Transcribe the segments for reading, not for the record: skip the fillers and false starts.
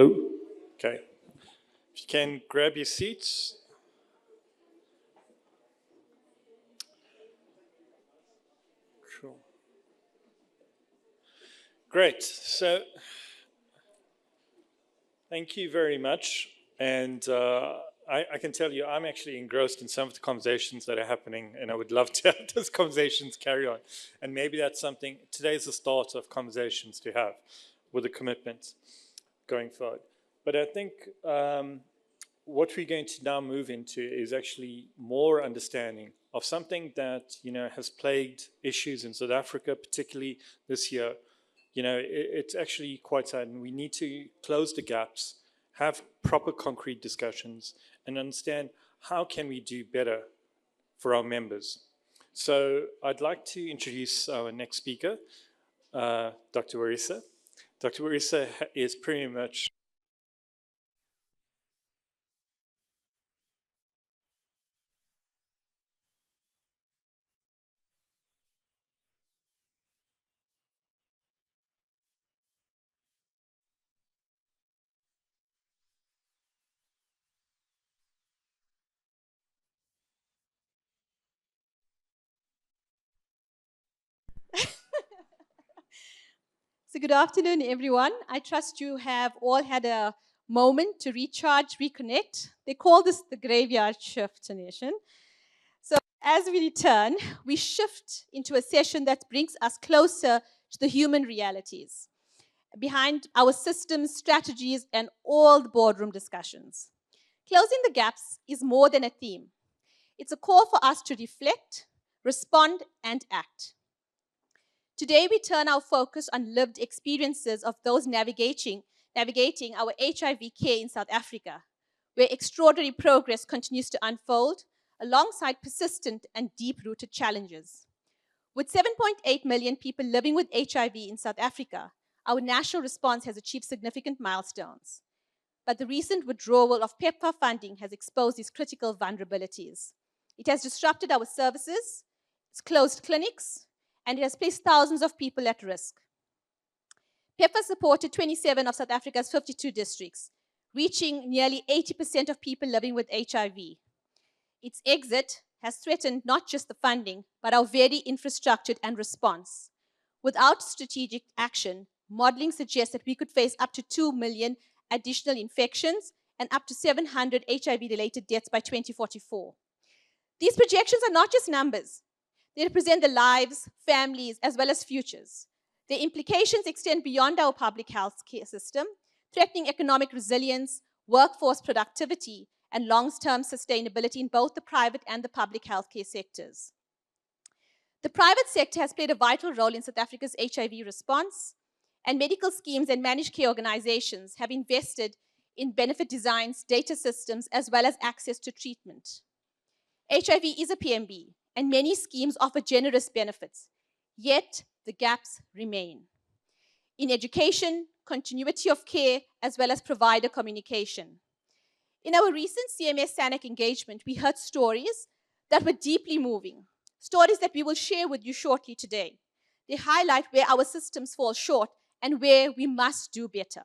Oh, okay. If you can grab your seats. Sure. Great. So, thank you very much. And I can tell you, I'm actually engrossed in some of the conversations that are happening, and I would love to have those conversations carry on. And maybe that's something, today's the start of conversations to have with a commitment going forward. But I think what we're going to now move into is actually more understanding of something that has plagued issues in South Africa, particularly this year. It's actually quite sad, and we need to close the gaps, have proper concrete discussions, and understand how can we do better for our members. So I'd like to introduce our next speaker, Dr. Warisa. Dr. Warisa is pretty much So good afternoon, everyone. I trust you have all had a moment to recharge, reconnect. They call this the graveyard shift, Nation. So as we return, we shift into a session that brings us closer to the human realities behind our systems, strategies, and all the boardroom discussions. Closing the gaps is more than a theme. It's a call for us to reflect, respond, and act. Today, we turn our focus on lived experiences of those navigating our HIV care in South Africa, where extraordinary progress continues to unfold alongside persistent and deep-rooted challenges. With 7.8 million people living with HIV in South Africa, our national response has achieved significant milestones. But the recent withdrawal of PEPFAR funding has exposed these critical vulnerabilities. It has disrupted our services, it's closed clinics, and it has placed thousands of people at risk. PEPFAR supported 27 of South Africa's 52 districts, reaching nearly 80% of people living with HIV. Its exit has threatened not just the funding, but our very infrastructure and response. Without strategic action, modeling suggests that we could face up to 2 million additional infections and up to 700 HIV-related deaths by 2044. These projections are not just numbers. They represent the lives, families, as well as futures. The implications extend beyond our public health care system, threatening economic resilience, workforce productivity, and long-term sustainability in both the private and the public healthcare sectors. The private sector has played a vital role in South Africa's HIV response, and medical schemes and managed care organizations have invested in benefit designs, data systems, as well as access to treatment. HIV is a PMB, and many schemes offer generous benefits, yet the gaps remain. In education, continuity of care, as well as provider communication. In our recent CMS SANAC engagement, we heard stories that were deeply moving, stories that we will share with you shortly today. They highlight where our systems fall short and where we must do better.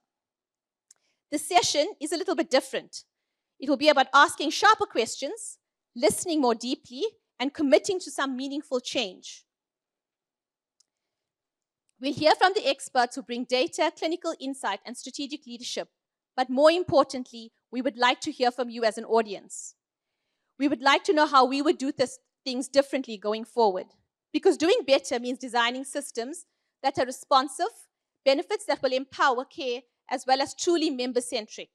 The session is a little bit different. It will be about asking sharper questions, listening more deeply, and committing to some meaningful change. We'll hear from the experts who bring data, clinical insight, and strategic leadership. But more importantly, we would like to hear from you as an audience. We would like to know how we would do things differently going forward. Because doing better means designing systems that are responsive, benefits that will empower care, as well as truly member-centric.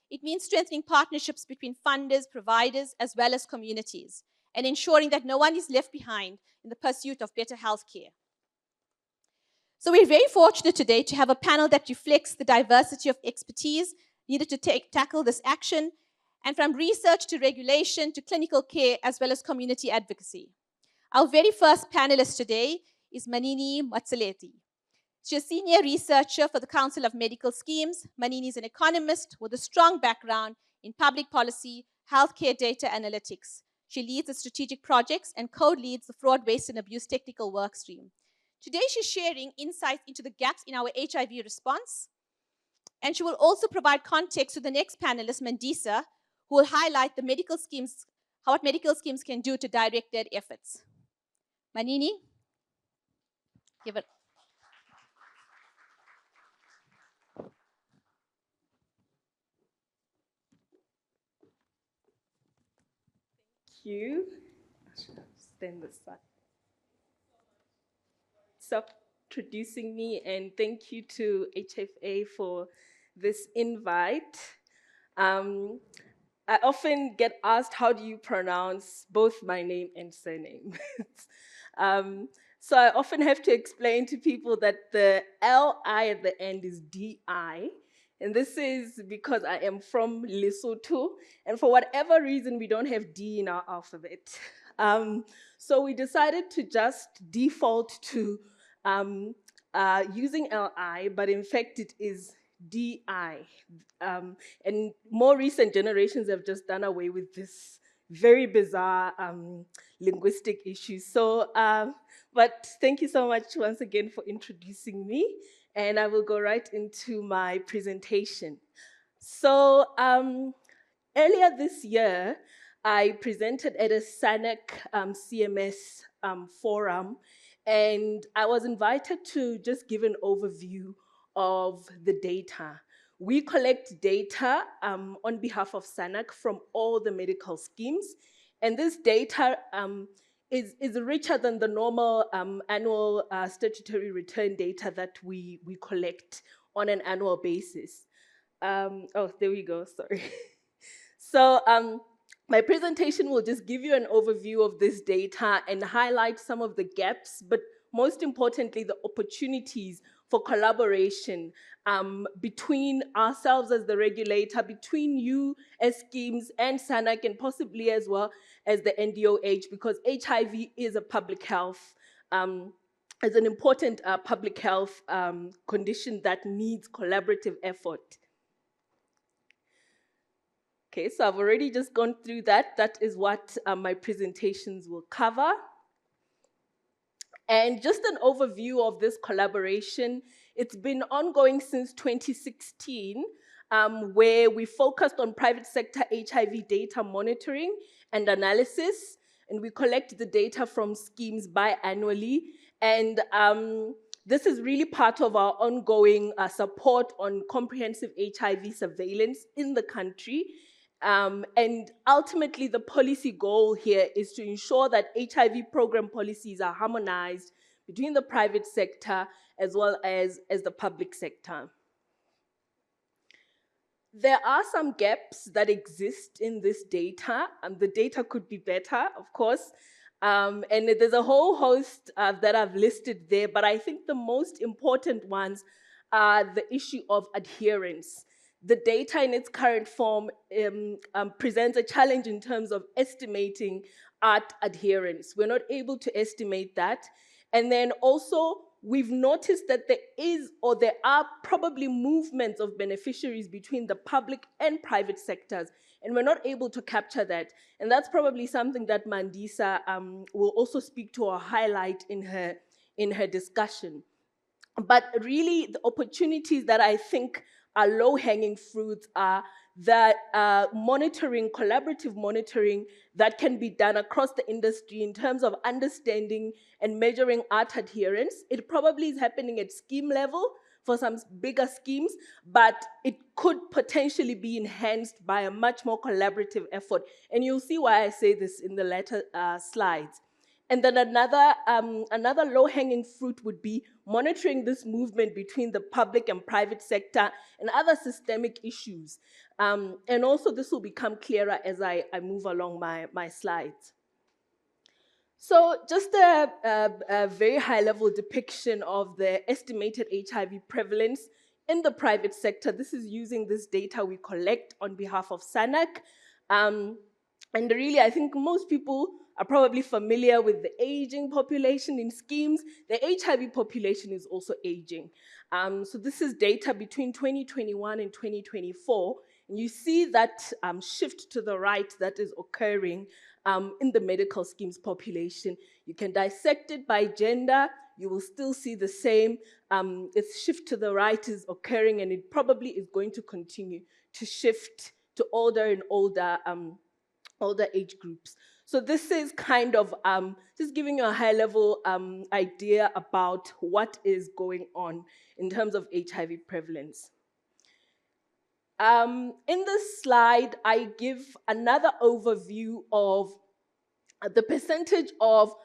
It means strengthening partnerships between funders, providers, as well as communities, and ensuring that no one is left behind in the pursuit of better healthcare. So we're very fortunate today to have a panel that reflects the diversity of expertise needed to tackle this action, and from research to regulation to clinical care, as well as community advocacy. Our very first panelist today is Manini Matsaleti. She's a senior researcher for the Council of Medical Schemes. Manini is an economist with a strong background in public policy, healthcare data analytics. She leads the strategic projects and co-leads the fraud, waste, and abuse technical workstream. Today, she's sharing insights into the gaps in our HIV response, And she will also provide context to the next panelist, Mandisa, who will highlight the medical schemes, what medical schemes can do to direct their efforts. Manini, give it. You. Stand this side. Stop introducing me, and thank you to HFA for this invite. Um, I often get asked, how do you pronounce both my name and surname? So I often have to explain to people that the L-I at the end is D-I. And this is because I am from Lesotho, and for whatever reason, we don't have D in our alphabet. So we decided to just default to using L-I, but in fact it is D-I. And more recent generations have just done away with this very bizarre linguistic issue. So, but thank you so much once again for introducing me, and I will go right into my presentation. So, earlier this year, I presented at a SANEC CMS forum, and I was invited to just give an overview of the data. We collect data on behalf of SANEC from all the medical schemes, and this data is richer than the normal annual statutory return data that we collect on an annual basis. Oh, there we go, sorry. So my presentation will just give you an overview of this data and highlight some of the gaps, but most importantly, the opportunities for collaboration between ourselves as the regulator, between you as schemes and SANAC, and possibly as well as the NDOH, because HIV is a public health, is an important public health condition that needs collaborative effort. Okay, so I've already just gone through that. That is what my presentations will cover. And just an overview of this collaboration. It's been ongoing since 2016, where we focused on private sector HIV data monitoring and analysis, and we collect the data from schemes biannually. And this is really part of our ongoing support on comprehensive HIV surveillance in the country. And ultimately, the policy goal here is to ensure that HIV program policies are harmonized between the private sector as well as the public sector. There are some gaps that exist in this data, and the data could be better, of course. And there's a whole host that I've listed there, but I think the most important ones are the issue of adherence. The data in its current form presents a challenge in terms of estimating ART adherence. We're not able to estimate that. And then also, we've noticed that there are probably movements of beneficiaries between the public and private sectors, and we're not able to capture that. And that's probably something that Mandisa will also speak to or highlight in her discussion. But really, the opportunities that I think are low-hanging fruits are that monitoring, collaborative monitoring that can be done across the industry in terms of understanding and measuring ART adherence. It probably is happening at scheme level for some bigger schemes, but it could potentially be enhanced by a much more collaborative effort. And you'll see why I say this in the later slides. And then another low-hanging fruit would be monitoring this movement between the public and private sector and other systemic issues. And also this will become clearer as I move along my slides. So just a very high-level depiction of the estimated HIV prevalence in the private sector. This is using this data we collect on behalf of SANAC. And really, I think most people are probably familiar with the aging population in schemes. The HIV population is also aging. So this is data between 2021 and 2024. And you see that shift to the right that is occurring in the medical schemes population. You can dissect it by gender, you will still see the same. Its shift to the right is occurring, and it probably is going to continue to shift to older and older age groups. So this is kind of just giving you a high-level idea about what is going on in terms of HIV prevalence. In this slide, I give another overview of the percentage of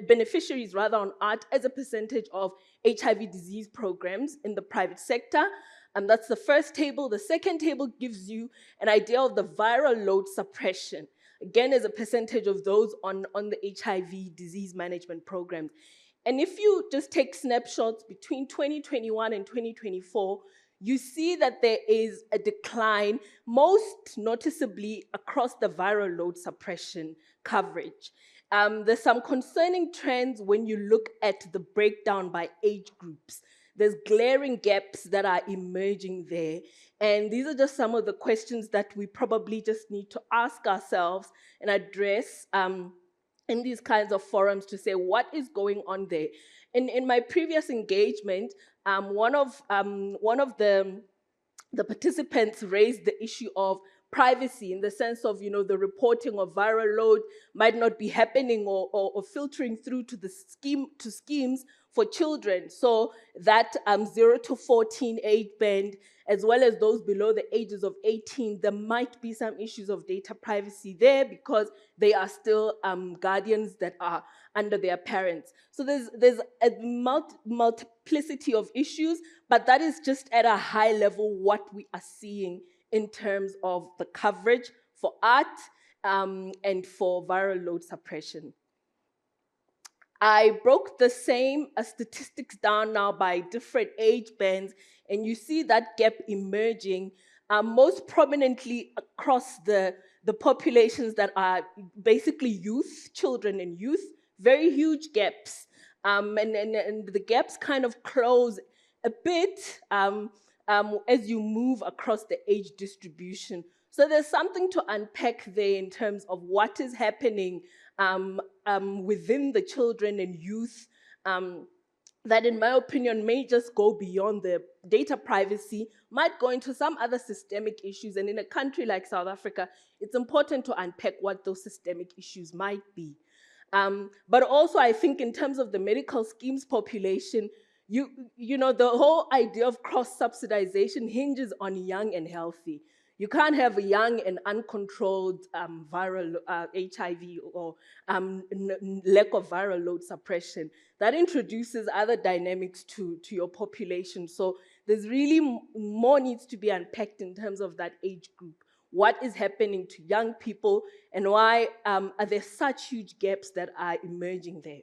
beneficiaries rather on ART as a percentage of HIV disease programs in the private sector. And that's the first table. The second table gives you an idea of the viral load suppression, again, as a percentage of those on the HIV disease management programs. And if you just take snapshots between 2021 and 2024, you see that there is a decline, most noticeably across the viral load suppression coverage. There's some concerning trends when you look at the breakdown by age groups. There's glaring gaps that are emerging there. And these are just some of the questions that we probably just need to ask ourselves and address in these kinds of forums to say, what is going on there? In my previous engagement, one of the participants raised the issue of privacy in the sense of, the reporting of viral load might not be happening or filtering through to the schemes for children. So that 0 to 14 age band, as well as those below the ages of 18, there might be some issues of data privacy there because they are still guardians that are under their parents. So there's a multiplicity of issues, but that is just at a high level what we are seeing in terms of the coverage for ART and for viral load suppression. I broke the same statistics down now by different age bands, and you see that gap emerging most prominently across the populations that are basically youth, children and youth, very huge gaps. And the gaps kind of close a bit as you move across the age distribution. So there's something to unpack there in terms of what is happening within the children and youth that, in my opinion, may just go beyond the data privacy, might go into some other systemic issues. And in a country like South Africa, it's important to unpack what those systemic issues might be. But also, I think in terms of the medical schemes population, you know, the whole idea of cross-subsidization hinges on young and healthy. You can't have a young and uncontrolled viral HIV or lack of viral load suppression. That introduces other dynamics to your population. So there's really more needs to be unpacked in terms of that age group. What is happening to young people, and why are there such huge gaps that are emerging there?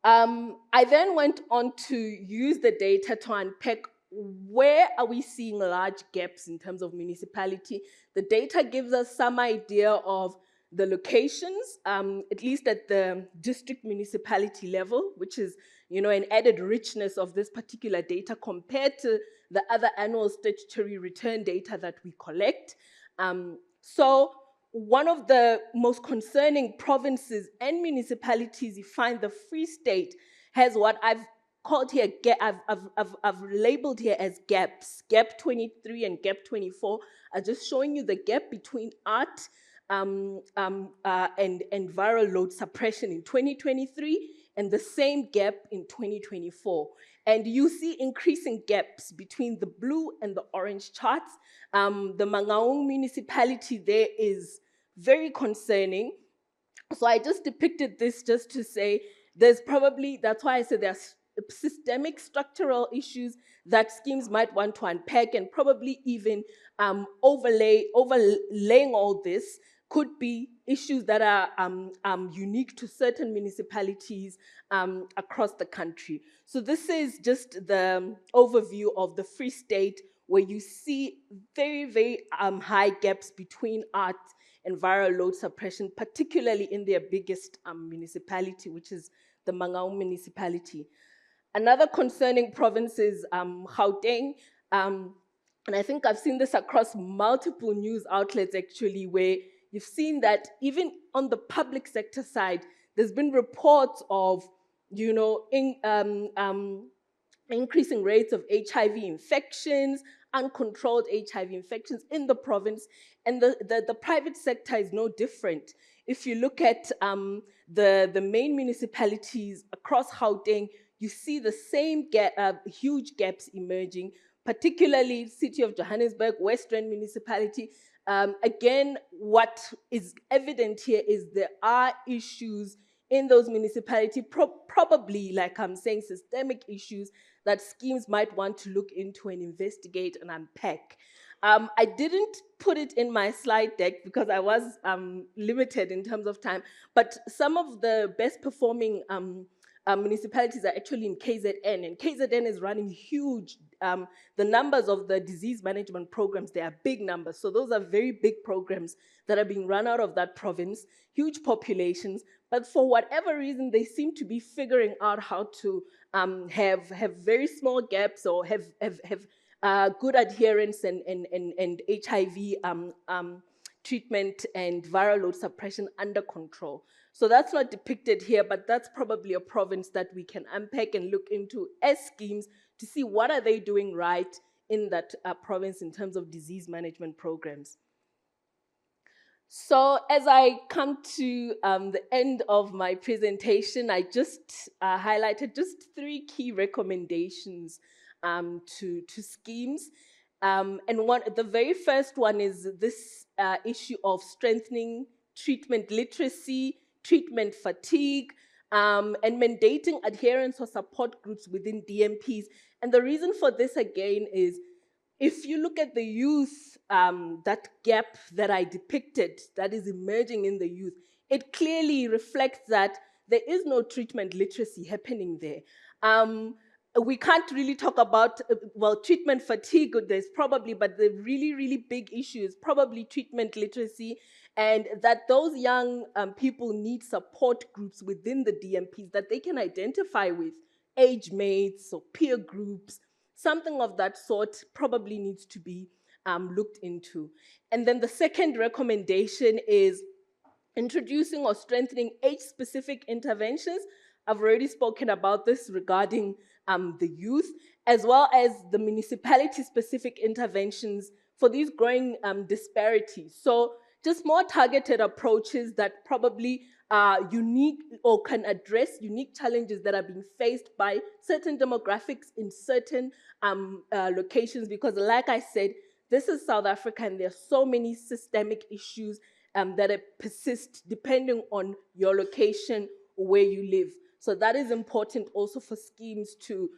I then went on to use the data to unpack where are we seeing large gaps in terms of municipality. The data gives us some idea of the locations, at least at the district municipality level, which is, you know, an added richness of this particular data compared to the other annual statutory return data that we collect. So one of the most concerning provinces and municipalities, you find the Free State has what I've called here, I've labeled here as gaps. Gap 23 and gap 24 are just showing you the gap between ART and viral load suppression in 2023 and the same gap in 2024. And you see increasing gaps between the blue and the orange charts. The Mangaung municipality there is very concerning. So I just depicted this just to say there's probably, that's why I said there's systemic structural issues that schemes might want to unpack, and probably even overlaying all this could be issues that are unique to certain municipalities across the country. So this is just the overview of the Free State, where you see very, very high gaps between ART and viral load suppression, particularly in their biggest municipality, which is the Mangaung municipality. Another concerning province is Gauteng. And I think I've seen this across multiple news outlets actually, where you've seen that even on the public sector side, there's been reports of, increasing rates of HIV infections, uncontrolled HIV infections in the province, and the private sector is no different. If you look at the main municipalities across Gauteng, you see the same huge gaps emerging, particularly City of Johannesburg, Western Municipality. Again, what is evident here is there are issues in those municipalities, probably, like I'm saying, systemic issues that schemes might want to look into and investigate and unpack. I didn't put it in my slide deck because I was limited in terms of time, but some of the best performing municipalities are actually in KZN, and KZN is running huge. The numbers of the disease management programs, they are big numbers. So those are very big programs that are being run out of that province, huge populations, but for whatever reason, they seem to be figuring out how to have very small gaps or have good adherence and HIV treatment and viral load suppression under control. So that's not depicted here, but that's probably a province that we can unpack and look into as schemes to see what are they doing right in that province in terms of disease management programs. So as I come to the end of my presentation, I just highlighted just 3 key recommendations to schemes. And the very first one is this issue of strengthening treatment literacy, treatment fatigue, and mandating adherence or support groups within DMPs. And the reason for this, again, is if you look at the youth, that gap that I depicted that is emerging in the youth, it clearly reflects that there is no treatment literacy happening there. We can't really talk about, well, treatment fatigue, there's probably, but the really, really big issue is probably treatment literacy, and that those young people need support groups within the DMPs that they can identify with, age mates or peer groups. Something of that sort probably needs to be looked into. And then the second recommendation is introducing or strengthening age-specific interventions. I've already spoken about this regarding the youth, as well as the municipality-specific interventions for these growing disparities. So just more targeted approaches that probably are unique or can address unique challenges that are being faced by certain demographics in certain locations, because like I said, this is South Africa and there are so many systemic issues that persist depending on your location or where you live. So that is important also for schemes to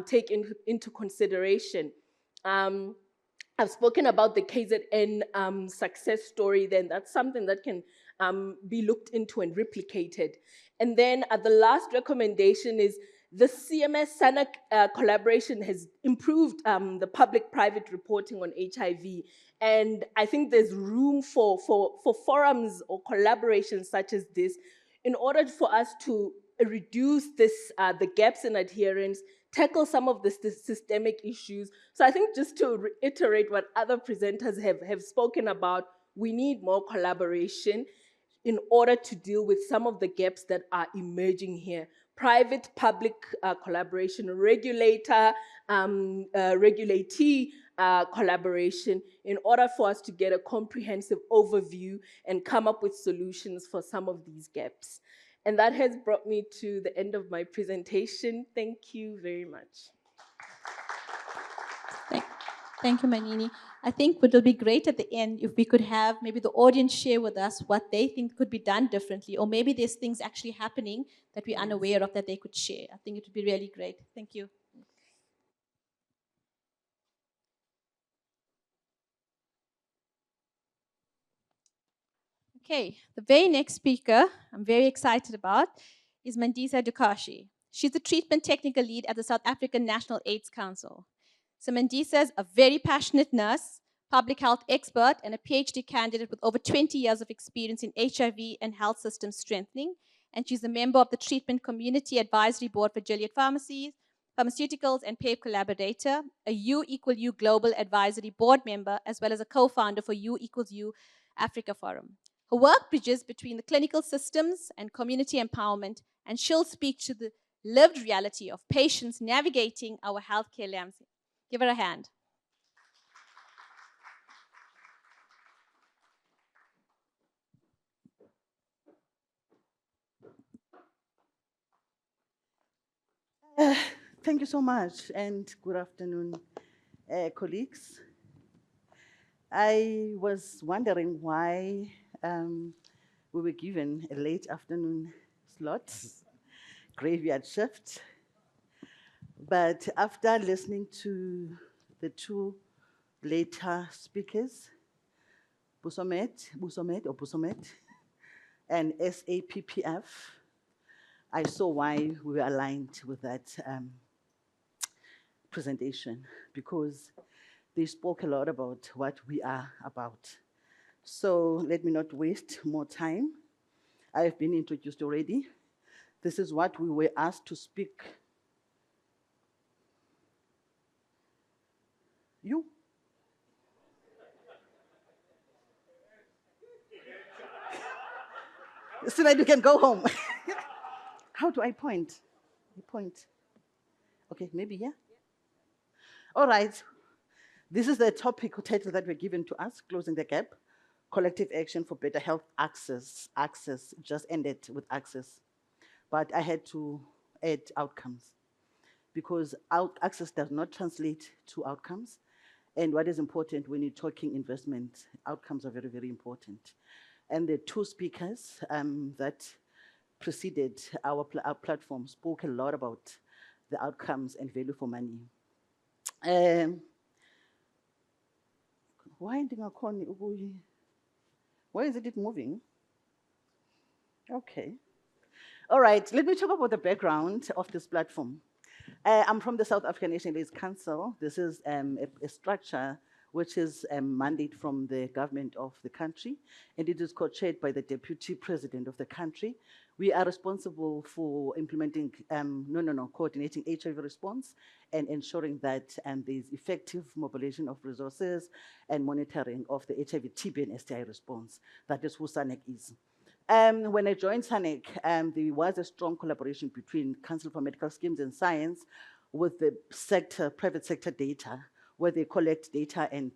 take into consideration. I've spoken about the KZN success story, then that's something that can be looked into and replicated. And then the last recommendation is the CMS-SANA collaboration has improved the public-private reporting on HIV. And I think there's room for forums or collaborations such as this in order for us to reduce the gaps in adherence, tackle some of the systemic issues. So I think just to reiterate what other presenters have spoken about, we need more collaboration in order to deal with some of the gaps that are emerging here. Private-public collaboration, regulator, regulatee collaboration, in order for us to get a comprehensive overview and come up with solutions for some of these gaps. And that has brought me to the end of my presentation. Thank you very much. Thank you, Manini. I think what will be great at the end if we could have maybe the audience share with us what they think could be done differently, or maybe there's things actually happening that we're unaware of that they could share. I think it would be really great. Thank you. Okay, the very next speaker I'm very excited about is Mandisa Dukashi. She's the treatment technical lead at the South African National AIDS Council. So Mandisa is a very passionate nurse, public health expert, and a PhD candidate with over 20 years of experience in HIV and health system strengthening. And she's a member of the Treatment Community Advisory Board for Gilead Pharmacies, pharmaceuticals and PAVE collaborator, a U equal U Global Advisory Board member, as well as a co-founder for U equals U Africa Forum. Her work bridges between the clinical systems and community empowerment, and she'll speak to the lived reality of patients navigating our healthcare landscape. Give her a hand. Thank you so much, and good afternoon, colleagues. I was wondering why we were given a late afternoon slot, graveyard shift. But after listening to the two later speakers, Busomet, and SAPPF, I saw why we were aligned with that presentation, because they spoke a lot about what we are about. So let me not waste more time. I have been introduced already. This is what we were asked to speak. You? So that you can go home. How do I point? I point. Okay, maybe, yeah? All right. This is the topic or title that we're given to us, Closing the Gap, Collective Action for Better Health Access. Access just ended with access. But I had to add outcomes, because access does not translate to outcomes. And what is important when you're talking investment, outcomes are very, very important. And the two speakers that preceded our platform spoke a lot about the outcomes and value for money. Why isn't it moving? Okay. All right, let me talk about the background of this platform. I'm from the South African Nationalist Council. This is a structure which is a mandate from the government of the country, and it is co-chaired by the Deputy President of the country. We are responsible for implementing, coordinating HIV response and ensuring that there's effective mobilization of resources and monitoring of the HIV, TB, and STI response. That is who SANEC is. When I joined SANEC, there was a strong collaboration between Council for Medical Schemes and Science with the private sector data, where they collect data and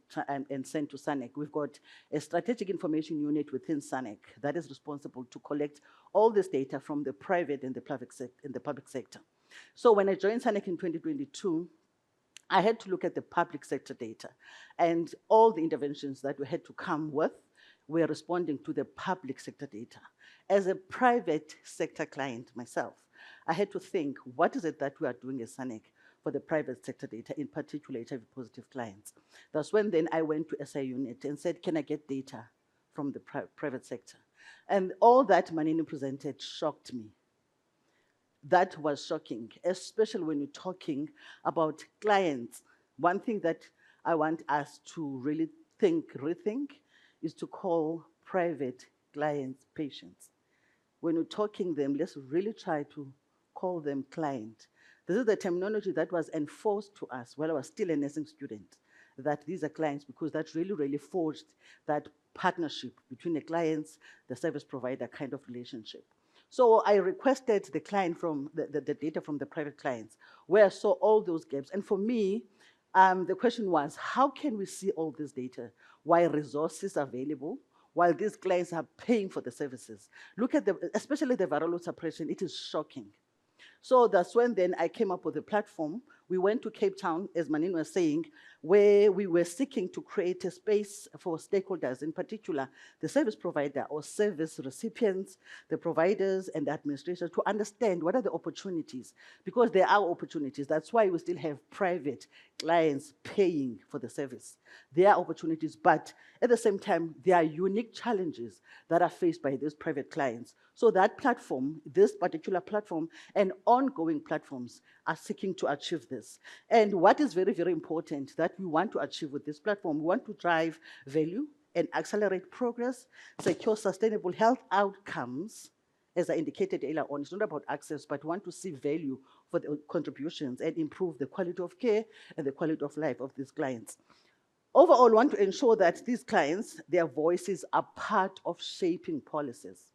send to SANEC. We've got a strategic information unit within SANEC that is responsible to collect all this data from the private and the public sector. So when I joined SANEC in 2022, I had to look at the public sector data, and all the interventions that we had to come with were responding to the public sector data. As a private sector client myself, I had to think, what is it that we are doing as SANEC for the private sector data, in particular HIV positive clients? That's when then I went to SI unit and said, can I get data from the private sector? And all that Manini presented shocked me. That was shocking, especially when you're talking about clients. One thing that I want us to really rethink, is to call private clients patients. When we're talking them, let's really try to call them client. This is the terminology that was enforced to us while I was still a nursing student, that these are clients, because that really, really forged that partnership between the clients, the service provider kind of relationship. So I requested the client from the data from the private clients, where I saw all those gaps. And for me, the question was, how can we see all this data while resources are available, while these clients are paying for the services? Look at especially the viral load suppression, it is shocking. So that's when then I came up with a platform. We went to Cape Town, as Manin was saying, where we were seeking to create a space for stakeholders, in particular, the service provider or service recipients, the providers and the administrators, to understand what are the opportunities, because there are opportunities. That's why we still have private clients paying for the service. There are opportunities, but at the same time, there are unique challenges that are faced by these private clients. So that platform, this particular platform, and ongoing platforms are seeking to achieve this. And what is very, very important that we want to achieve with this platform, we want to drive value and accelerate progress, secure sustainable health outcomes, as I indicated earlier on, it's not about access, but want to see value for the contributions and improve the quality of care and the quality of life of these clients. Overall, want to ensure that these clients, their voices are part of shaping policies.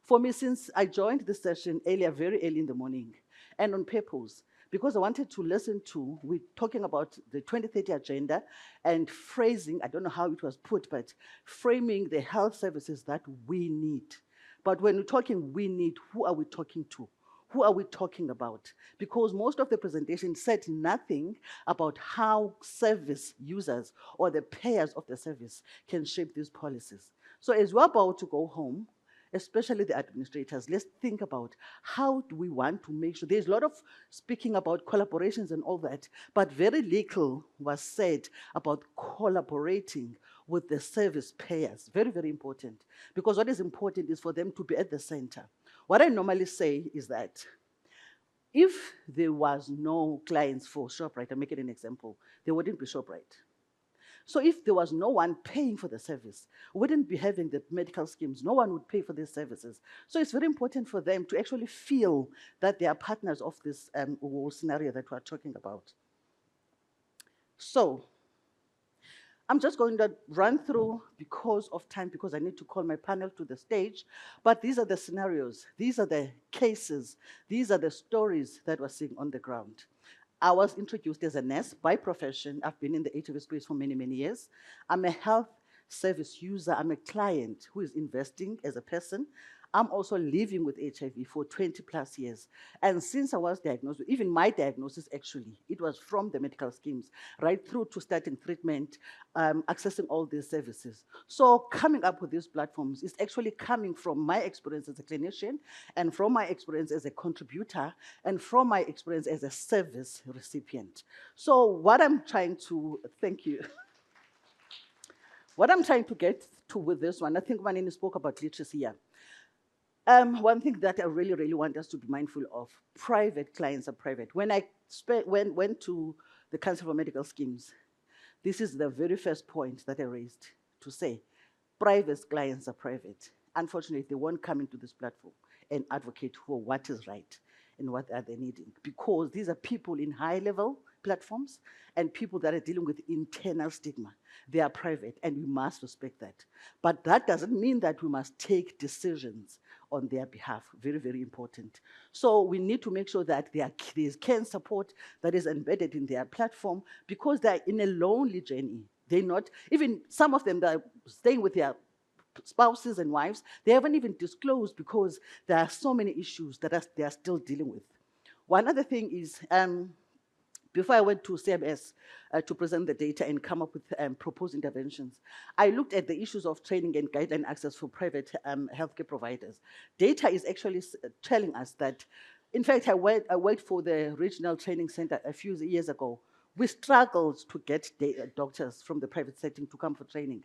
For me, since I joined this session earlier, very early in the morning, and on purpose, because I wanted to listen to, we're talking about the 2030 agenda and phrasing, I don't know how it was put, but framing the health services that we need. But when we're talking we need, who are we talking to? Who are we talking about? Because most of the presentation said nothing about how service users or the payers of the service can shape these policies. So as we're about to go home, especially the administrators, let's think about how do we want to make sure. There's a lot of speaking about collaborations and all that, but very little was said about collaborating with the service payers. Very, very important. Because what is important is for them to be at the center. What I normally say is that if there was no clients for ShopRite, I'm making an example, there wouldn't be ShopRite. So if there was no one paying for the service, we wouldn't be having the medical schemes. No one would pay for these services. So it's very important for them to actually feel that they are partners of this whole scenario that we're talking about. So I'm just going to run through because of time, because I need to call my panel to the stage. But these are the scenarios. These are the cases. These are the stories that we're seeing on the ground. I was introduced as a nurse by profession. I've been in the HIV space for many, many years. I'm a health service user. I'm a client who is investing as a person. I'm also living with HIV for 20 plus years. And since I was diagnosed, even my diagnosis actually, it was from the medical schemes, right through to starting treatment, accessing all these services. So coming up with these platforms is actually coming from my experience as a clinician and from my experience as a contributor and from my experience as a service recipient. So what I'm trying to, thank you. What I'm trying to get to with this one, I think Manini spoke about literacy here. One thing that I really, really want us to be mindful of, private clients are private. When I went to the Council for Medical Schemes, this is the very first point that I raised to say, private clients are private. Unfortunately, they won't come into this platform and advocate for what is right and what are they needing, because these are people in high-level platforms and people that are dealing with internal stigma. They are private, and we must respect that. But that doesn't mean that we must take decisions on their behalf. Very, very important. So we need to make sure that there's care and support that is embedded in their platform, because they're in a lonely journey. They're not, even some of them that are staying with their spouses and wives, they haven't even disclosed because there are so many issues that they are still dealing with. One other thing is, before I went to CMS to present the data and come up with proposed interventions, I looked at the issues of training and guideline access for private healthcare providers. Data is actually telling us that, in fact, I worked for the Regional Training Center a few years ago. We struggled to get doctors from the private setting to come for training.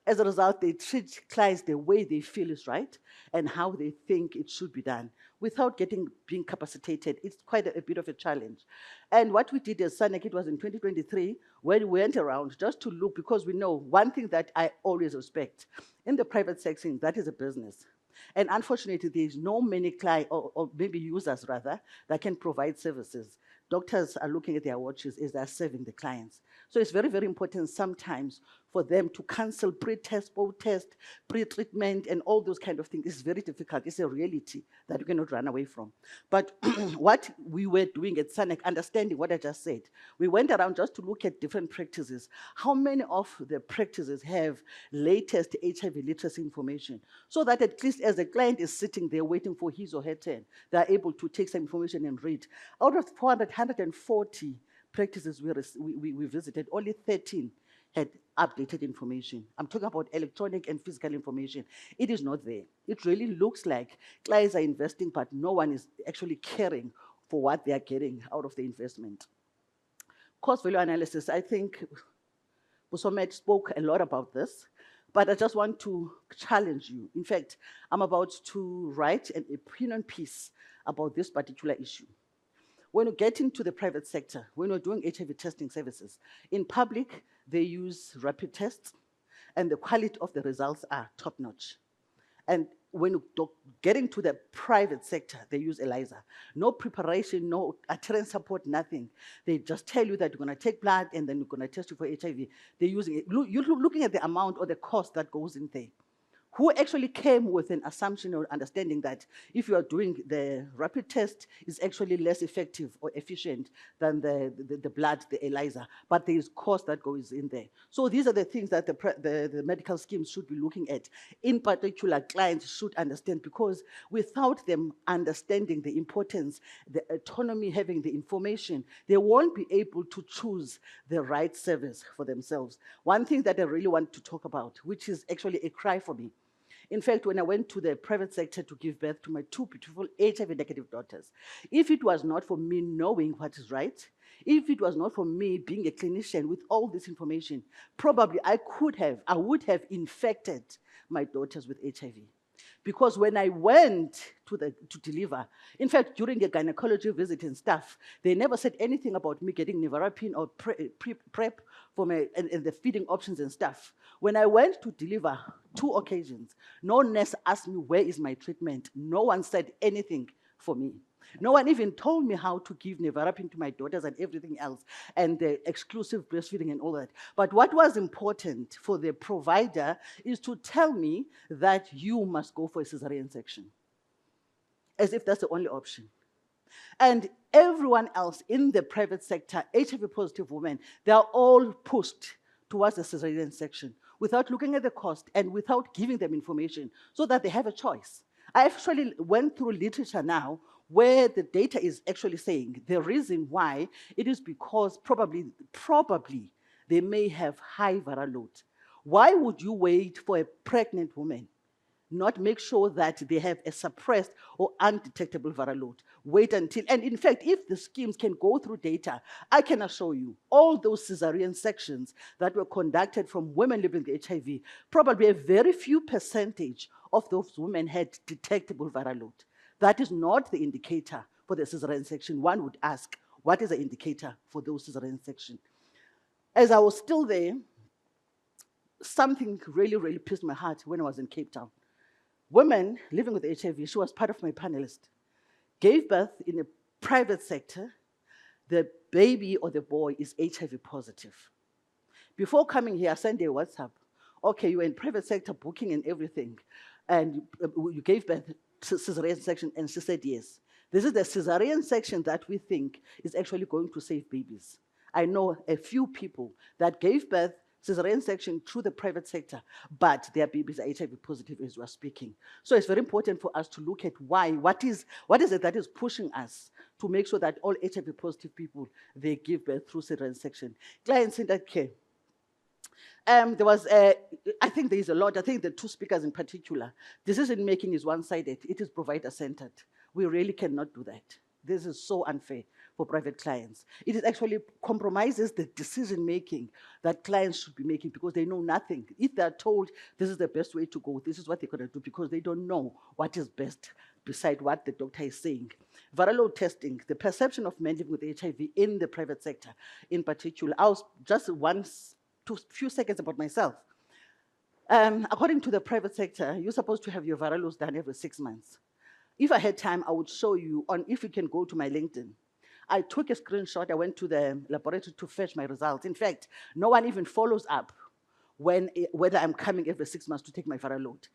As a result, they treat clients the way they feel is right and how they think it should be done without being capacitated. It's quite a bit of a challenge. And what we did as SANEC, it was in 2023, when we went around just to look, because we know one thing that I always respect, in the private sector, that is a business. And unfortunately, there's no many clients, or maybe users rather, that can provide services. Doctors are looking at their watches as they're serving the clients. So it's very, very important sometimes for them to cancel pre-test, post-test, pre-treatment, and all those kind of things. It's very difficult. It's a reality that you cannot run away from. But what we were doing at SANEC, understanding what I just said, we went around just to look at different practices. How many of the practices have latest HIV literacy information? So that at least as the client is sitting there waiting for his or her turn, they're able to take some information and read. Out of 140 practices we visited, only 13 had updated information. I'm talking about electronic and physical information. It is not there. It really looks like clients are investing, but no one is actually caring for what they are getting out of the investment. Cost value analysis, I think Busomet spoke a lot about this, but I just want to challenge you. In fact, I'm about to write an opinion piece about this particular issue. When you get into the private sector, when we're doing HIV testing services, in public, they use rapid tests, and the quality of the results are top-notch. And when you get into the private sector, they use ELISA. No preparation, no adherence support, nothing. They just tell you that you're going to take blood and then you're going to test you for HIV. They're using it. You're looking at the amount or the cost that goes in there. Who actually came with an assumption or understanding that if you are doing the rapid test, is actually less effective or efficient than the blood, the ELISA, but there is cost that goes in there. So these are the things that the medical schemes should be looking at. In particular, clients should understand, because without them understanding the importance, the autonomy, having the information, they won't be able to choose the right service for themselves. One thing that I really want to talk about, which is actually a cry for me. In fact, when I went to the private sector to give birth to my two beautiful HIV-negative daughters, if it was not for me knowing what is right, if it was not for me being a clinician with all this information, probably I would have infected my daughters with HIV. Because when I went to deliver, in fact, during a gynecology visit and stuff, they never said anything about me getting nevirapine or PrEP for and the feeding options and stuff. When I went to deliver 2 occasions, no nurse asked me, where is my treatment? No one said anything for me. No one even told me how to give nevirapine to my daughters and everything else, and the exclusive breastfeeding and all that. But what was important for the provider is to tell me that you must go for a cesarean section, as if that's the only option. And everyone else in the private sector, HIV-positive women, they are all pushed towards the cesarean section without looking at the cost and without giving them information so that they have a choice. I actually went through literature now where the data is actually saying the reason why it is because probably they may have high viral load. Why would you wait for a pregnant woman? Not make sure that they have a suppressed or undetectable viral load. Wait until, and in fact, if the schemes can go through data, I can assure you all those cesarean sections that were conducted from women living with HIV, probably a very few percentage of those women had detectable viral load. That is not the indicator for the cesarean section. One would ask, what is the indicator for those cesarean section? As I was still there, something really, really pierced my heart when I was in Cape Town. Women living with HIV, she was part of my panelist, gave birth in a private sector. The baby or the boy is HIV positive. Before coming here, I sent a WhatsApp. Okay, you were in private sector booking and everything, and you gave birth to cesarean section, and she said yes. This is the cesarean section that we think is actually going to save babies. I know a few people that gave birth cesarean section through the private sector, but their babies are HIV positive as we are speaking. So it's very important for us to look at why, what is it that is pushing us to make sure that all HIV positive people, they give birth through cesarean section. Client-centered care. There was, I think there is a lot, I think the 2 speakers in particular, decision-making is one-sided, it is provider-centered. We really cannot do that. This is so unfair for private clients. It is actually compromises the decision-making that clients should be making because they know nothing. If they're told this is the best way to go, this is what they're gonna do because they don't know what is best beside what the doctor is saying. Viral load testing, the perception of men living with HIV in the private sector in particular. I was just few seconds about myself. According to the private sector, you're supposed to have your viral loads done every 6 months. If I had time, I would show you if you can go to my LinkedIn. I took a screenshot, I went to the laboratory to fetch my results. In fact, no one even follows up whether I'm coming every 6 months to take my viral load.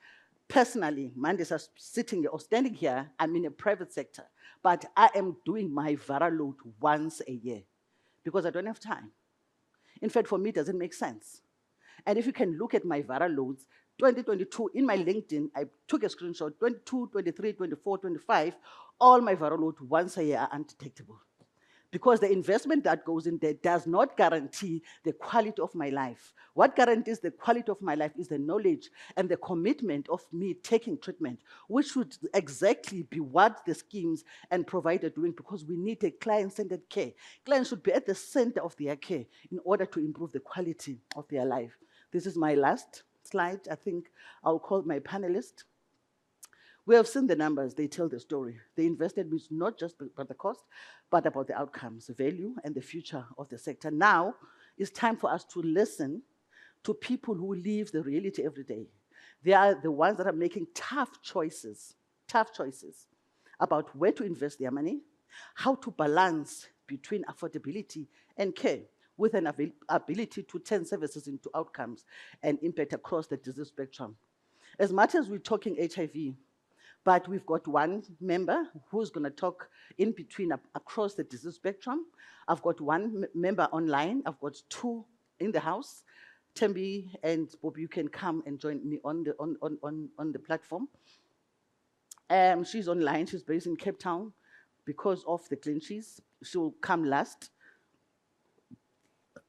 Personally, Mondays are sitting or standing here, I'm in a private sector, but I am doing my viral load once a year because I don't have time. In fact, for me, it doesn't make sense. And if you can look at my viral loads, 2022, in my LinkedIn, I took a screenshot, 22, 23, 24, 25, all my viral loads once a year are undetectable. Because the investment that goes in there does not guarantee the quality of my life. What guarantees the quality of my life is the knowledge and the commitment of me taking treatment, which should exactly be what the schemes and provider are doing because we need a client-centered care. Clients should be at the center of their care in order to improve the quality of their life. This is my last slide. I think I'll call my panelist. We have seen the numbers, they tell the story. The investment is not just about the cost, but about the outcomes, the value, and the future of the sector. Now, it's time for us to listen to people who live the reality every day. They are the ones that are making tough choices about where to invest their money, how to balance between affordability and care with an ability to turn services into outcomes and impact across the disease spectrum. As much as we're talking HIV, but we've got one member who's going to talk in between across the disease spectrum. I've got one member online. I've got two in the house. Tembi and Bob, you can come and join me on the platform. She's online. She's based in Cape Town because of the clinches. She'll come last.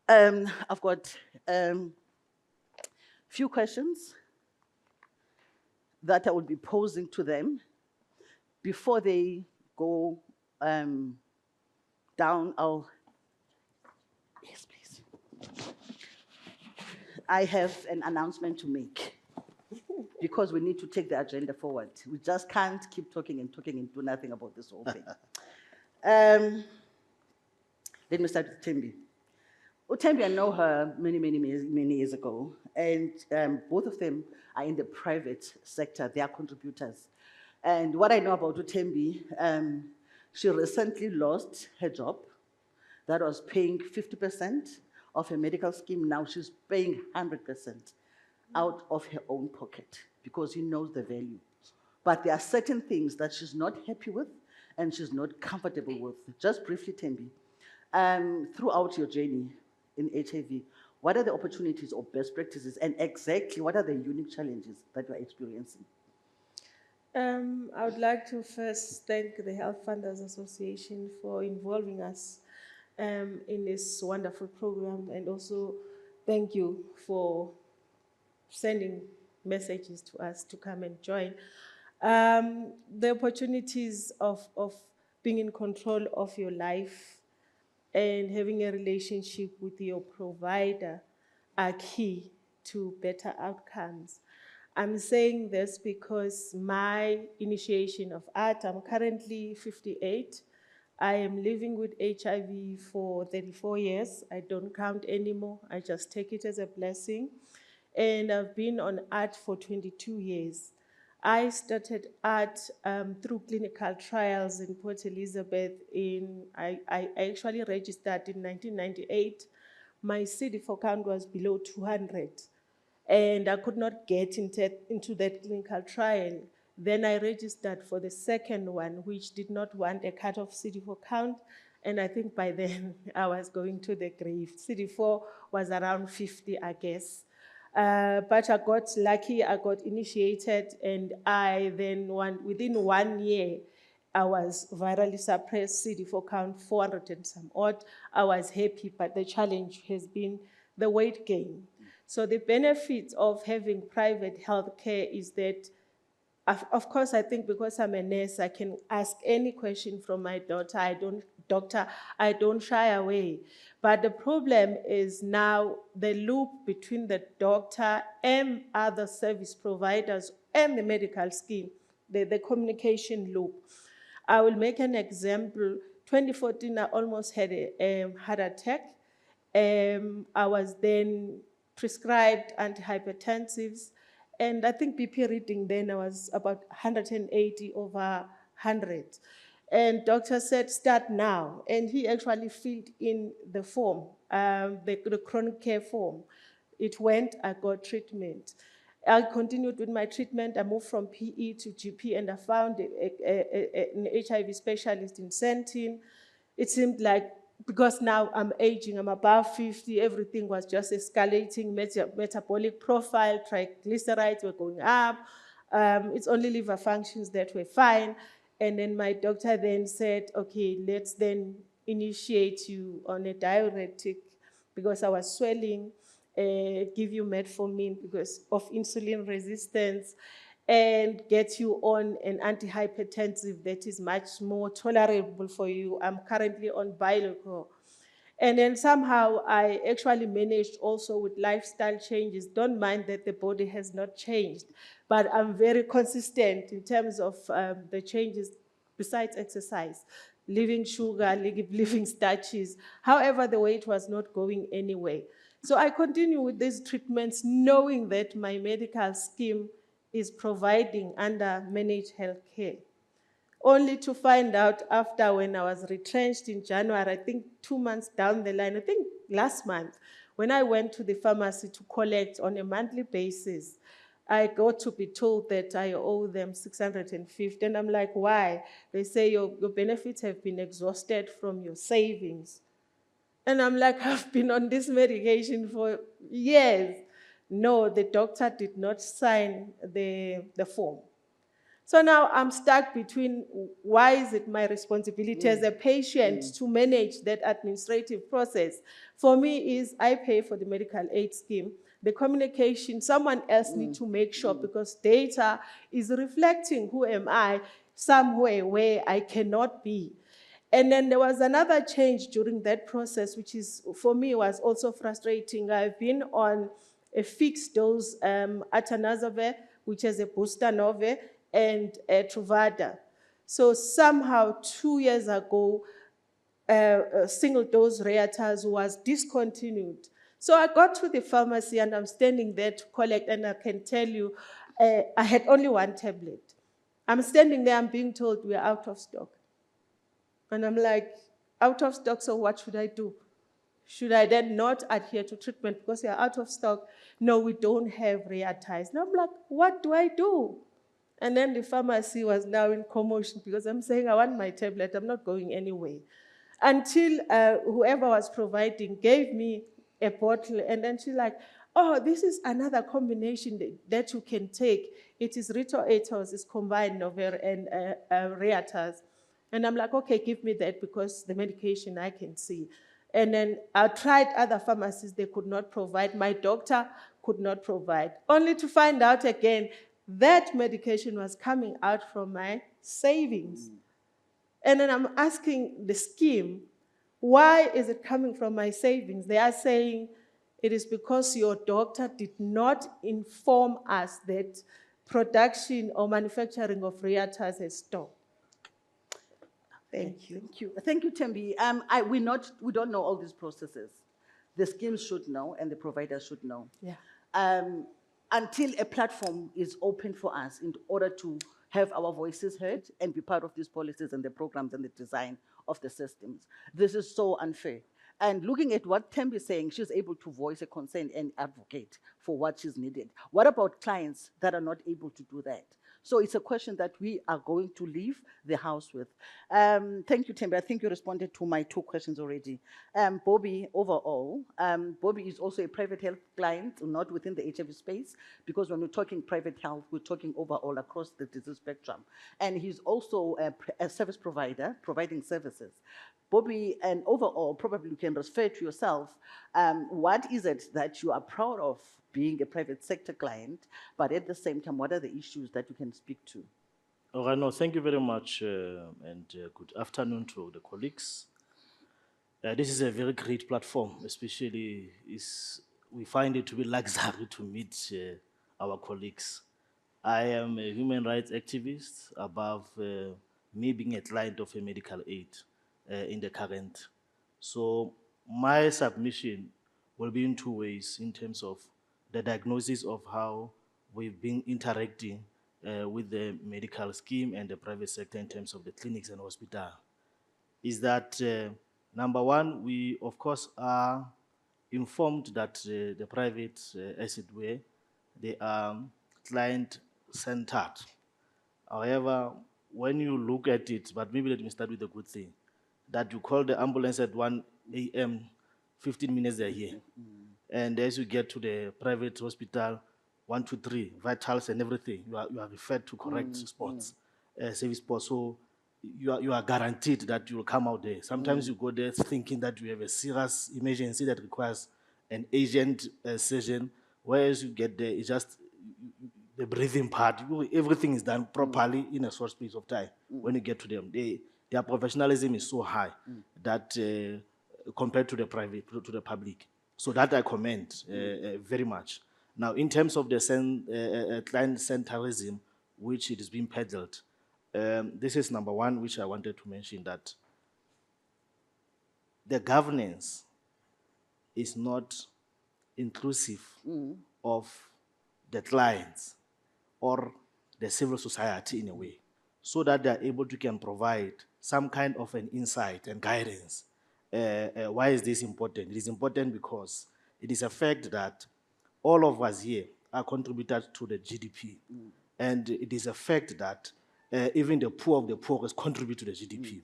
I've got few questions that I will be posing to them before they go down. Yes, please. I have an announcement to make because we need to take the agenda forward. We just can't keep talking and do nothing about this whole thing. Let me start with Tembi. Tembi, I know her many years ago, and both of them are in the private sector. They are contributors. And what I know about Tembi, she recently lost her job that was paying 50% of her medical scheme. Now she's paying 100% out of her own pocket because she knows the value. But there are certain things that she's not happy with and she's not comfortable with. Just briefly, Tembi, throughout your journey in HIV, what are the opportunities or best practices, and exactly what are the unique challenges that you're experiencing? I would like to first thank the Health Funders Association for involving us in this wonderful program, and also thank you for sending messages to us to come and join. The opportunities of being in control of your life and having a relationship with your provider are key to better outcomes. I'm saying this because my initiation of art, I'm currently 58. I am living with HIV for 34 years. I don't count anymore. I just take it as a blessing. And I've been on art for 22 years. I started art through clinical trials in Port Elizabeth. I actually registered in 1998. My CD4 count was below 200, and I could not get into that clinical trial. Then I registered for the second one, which did not want a cut-off CD4 count, and I think by then I was going to the grave. CD4 was around 50, I guess. But I got lucky, I got initiated, and I then, within 1 year, I was virally suppressed, CD4 count 400 and some odd. I was happy, but the challenge has been the weight gain. So the benefits of having private healthcare is that, of course, I think because I'm a nurse, I can ask any question from my doctor. I don't shy away. But the problem is now the loop between the doctor and other service providers and the medical scheme, the communication loop. I will make an example. 2014, I almost had a heart attack. I was then prescribed antihypertensives, and I think BP reading then I was about 180 over 100. And doctor said, start now. And he actually filled in the form, the chronic care form. It went, I got treatment. I continued with my treatment. I moved from PE to GP, and I found an HIV specialist in Sentin. It seemed like, because now I'm aging, I'm above 50, everything was just escalating, metabolic profile, triglycerides were going up. It's only liver functions that were fine. And then my doctor then said, okay, let's then initiate you on a diuretic because I was swelling, give you metformin because of insulin resistance, and get you on an antihypertensive that is much more tolerable for you. I'm currently on Bilocor. And then somehow I actually managed also with lifestyle changes. Don't mind that the body has not changed, but I'm very consistent in terms of the changes besides exercise, leaving sugar, leaving starches. However, the weight was not going anywhere. So I continue with these treatments knowing that my medical scheme is providing under managed healthcare. Only to find out after when I was retrenched in January, I think 2 months down the line, I think last month, when I went to the pharmacy to collect on a monthly basis, I got to be told that I owe them 650. And I'm like, why? They say your benefits have been exhausted from your savings. And I'm like, I've been on this medication for years. No, the doctor did not sign the form. So now I'm stuck between why is it my responsibility as a patient to manage that administrative process? For me is I pay for the medical aid scheme. The communication, someone else needs to make sure because data is reflecting who am I somewhere where I cannot be. And then there was another change during that process, which is, for me, was also frustrating. I've been on a fixed dose atanazovir, which is a booster Nove, and Truvada. So somehow 2 years ago, single dose Reataz was discontinued. So I got to the pharmacy and I'm standing there to collect, and I can tell you, I had only one tablet. I'm standing there, I'm being told we're out of stock. And I'm like, out of stock, so what should I do? Should I then not adhere to treatment because you're out of stock? No, we don't have Reataz. And I'm like, what do I do? And then the pharmacy was now in commotion because I'm saying, I want my tablet, I'm not going anywhere. Until whoever was providing gave me a bottle, and then she's like, oh, this is another combination that you can take. It is Rito-Atos, it's combined Nover and Reataz. And I'm like, okay, give me that because the medication I can see. And then I tried other pharmacies, they could not provide. My doctor could not provide. Only to find out again, that medication was coming out from my savings. And then I'm asking the scheme, why is it coming from my savings? They are saying it is because your doctor did not inform us that production or manufacturing of Reataz has stopped. Thank you. Thank you, Tembi. We don't know all these processes. The schemes should know and the providers should know. Yeah. Until a platform is open for us in order to have our voices heard and be part of these policies and the programs and the design of the systems. This is so unfair. And looking at what Tembi is saying, she's able to voice a concern and advocate for what is needed. What about clients that are not able to do that? So it's a question that we are going to leave the house with. Thank you, Tembi. I think you responded to my 2 questions already. Bobby, overall, Bobby is also a private health client, not within the HIV space, because when we're talking private health, we're talking overall across the disease spectrum. And he's also a service provider, providing services. Bobby, and overall, probably you can refer to yourself, what is it that you are proud of being a private sector client, but at the same time, what are the issues that you can speak to? All right, no, thank you very much, and good afternoon to the colleagues. This is a very great platform, especially we find it to be luxury to meet our colleagues. I am a human rights activist above me being a client of a medical aid in the current. So my submission will be in 2 ways in terms of the diagnosis of how we've been interacting with the medical scheme and the private sector in terms of the clinics and hospital. Is that number one, we of course are informed that the private, as it were, they are client-centered. However, when you look at it, but maybe let me start with a good thing, that you call the ambulance at 1 a.m., 15 minutes they're here. And as you get to the private hospital, 1, 2, 3, vitals and everything, you are referred to correct spots, service spots. So you are guaranteed that you will come out there. Sometimes you go there thinking that you have a serious emergency that requires an urgent session, whereas you get there, it's just the breathing part. Everything is done properly in a short space of time. When you get to them, their professionalism is so high that compared to the private, to the public. So that I commend very much. Now, in terms of the client-centerism, which it is being peddled, this is number one, which I wanted to mention, that the governance is not inclusive of the clients. or the civil society in a way, so that they are able to can provide some kind of an insight and guidance. Why is this important? It is important because it is a fact that all of us here are contributors to the GDP. And it is a fact that even the poor of the poorest contribute to the GDP.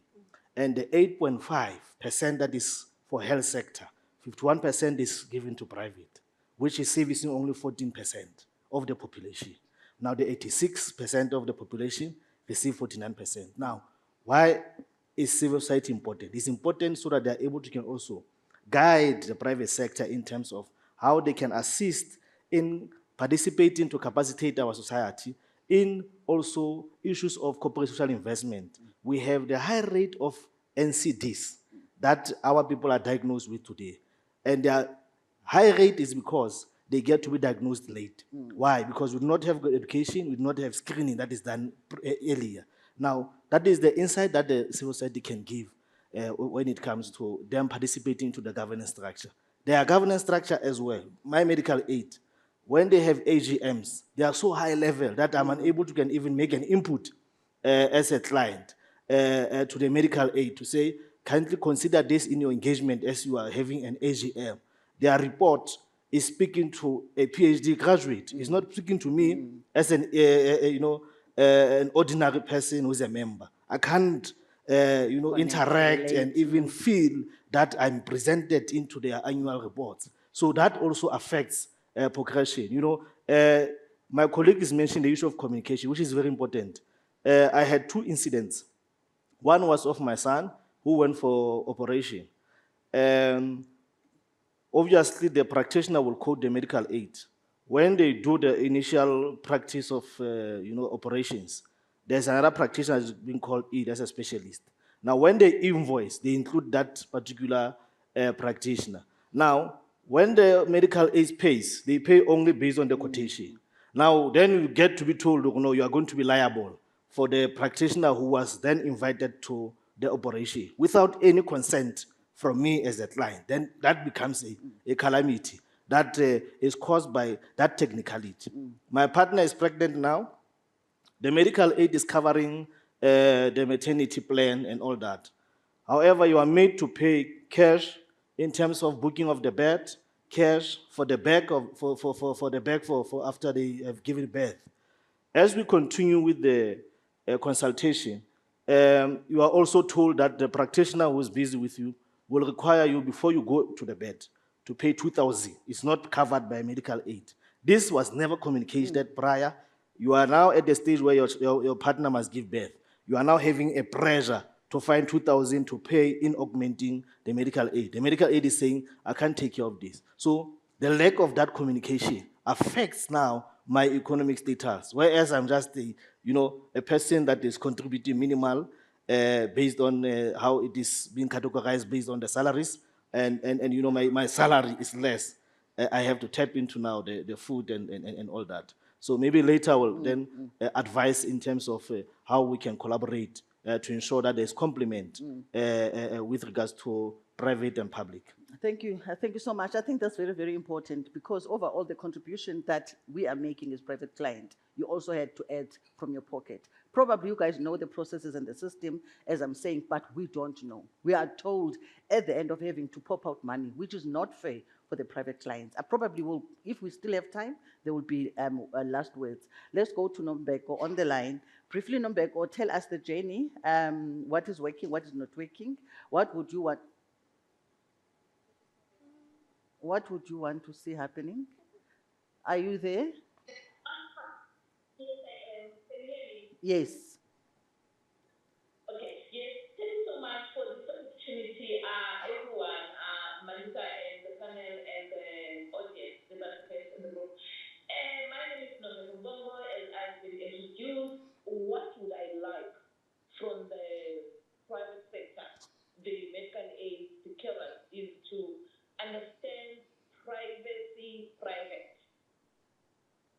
And the 8.5% that is for health sector, 51% is given to private, which is servicing only 14% of the population. Now the 86% of the population receive 49%. Now, why is civil society important? It's important so that they're able to can also guide the private sector in terms of how they can assist in participating to capacitate our society in also issues of corporate social investment. We have the high rate of NCDs that our people are diagnosed with today. And their high rate is because they get to be diagnosed late. Why? Because we do not have good education, we do not have screening that is done earlier. Now, that is the insight that the civil society can give when it comes to them participating to the governance structure. Their governance structure as well, my medical aid, when they have AGMs, they are so high level that I'm unable to can even make an input as a client to the medical aid to say, kindly consider this in your engagement as you are having an AGM. Their report is speaking to a PhD graduate. It's not speaking to me as an, an ordinary person who's a member. I can't, interact and even feel that I'm presented into their annual reports. So that also affects progression. My colleague is mentioning the issue of communication, which is very important. I had 2 incidents. One was of my son who went for operation. Obviously, the practitioner will quote the medical aid. When they do the initial practice of operations, there's another practitioner that's being called aid as a specialist. Now, when they invoice, they include that particular practitioner. Now, when the medical aid pays, they pay only based on the quotation. Now, then you get to be told, you are going to be liable for the practitioner who was then invited to the operation without any consent from me as a client. Then that becomes a calamity that is caused by that technicality. My partner is pregnant now. The medical aid is covering the maternity plan and all that. However, you are made to pay cash in terms of booking of the bed, cash for the bag for the bag for after they have given birth. As we continue with the consultation, you are also told that the practitioner who is busy with you will require you before you go to the bed to pay 2,000. It's not covered by medical aid. This was never communicated prior. You are now at the stage where your partner must give birth. You are now having a pressure to find 2,000 to pay in augmenting the medical aid. The medical aid is saying, I can't take care of this. So the lack of that communication affects now my economic status, whereas I'm just a person that is contributing minimal based on how it is being categorized based on the salaries, and my salary is less. I have to tap into now the food and all that. So maybe later I will then advise in terms of how we can collaborate to ensure that there's complement with regards to private and public. Thank you. Thank you so much. I think that's very, very important because overall the contribution that we are making as private client, you also had to add from your pocket. Probably you guys know the processes and the system, as I'm saying, but we don't know. We are told at the end of having to pop out money, which is not fair for the private clients. I probably will, if we still have time, there will be last words. Let's go to Nombeko on the line. Briefly, Nombeko, tell us the journey, what is working, what is not working, what would you want? What would you want to see happening? Are you there? Yes. Okay, yes, thank you so much for this opportunity, everyone, Malika and the panel and the audience, the participants in the group. My name is Nonde Mbongo, as I've been introduced. What would I like from the private sector, the medical aid, the carers, is to understand privacy, private.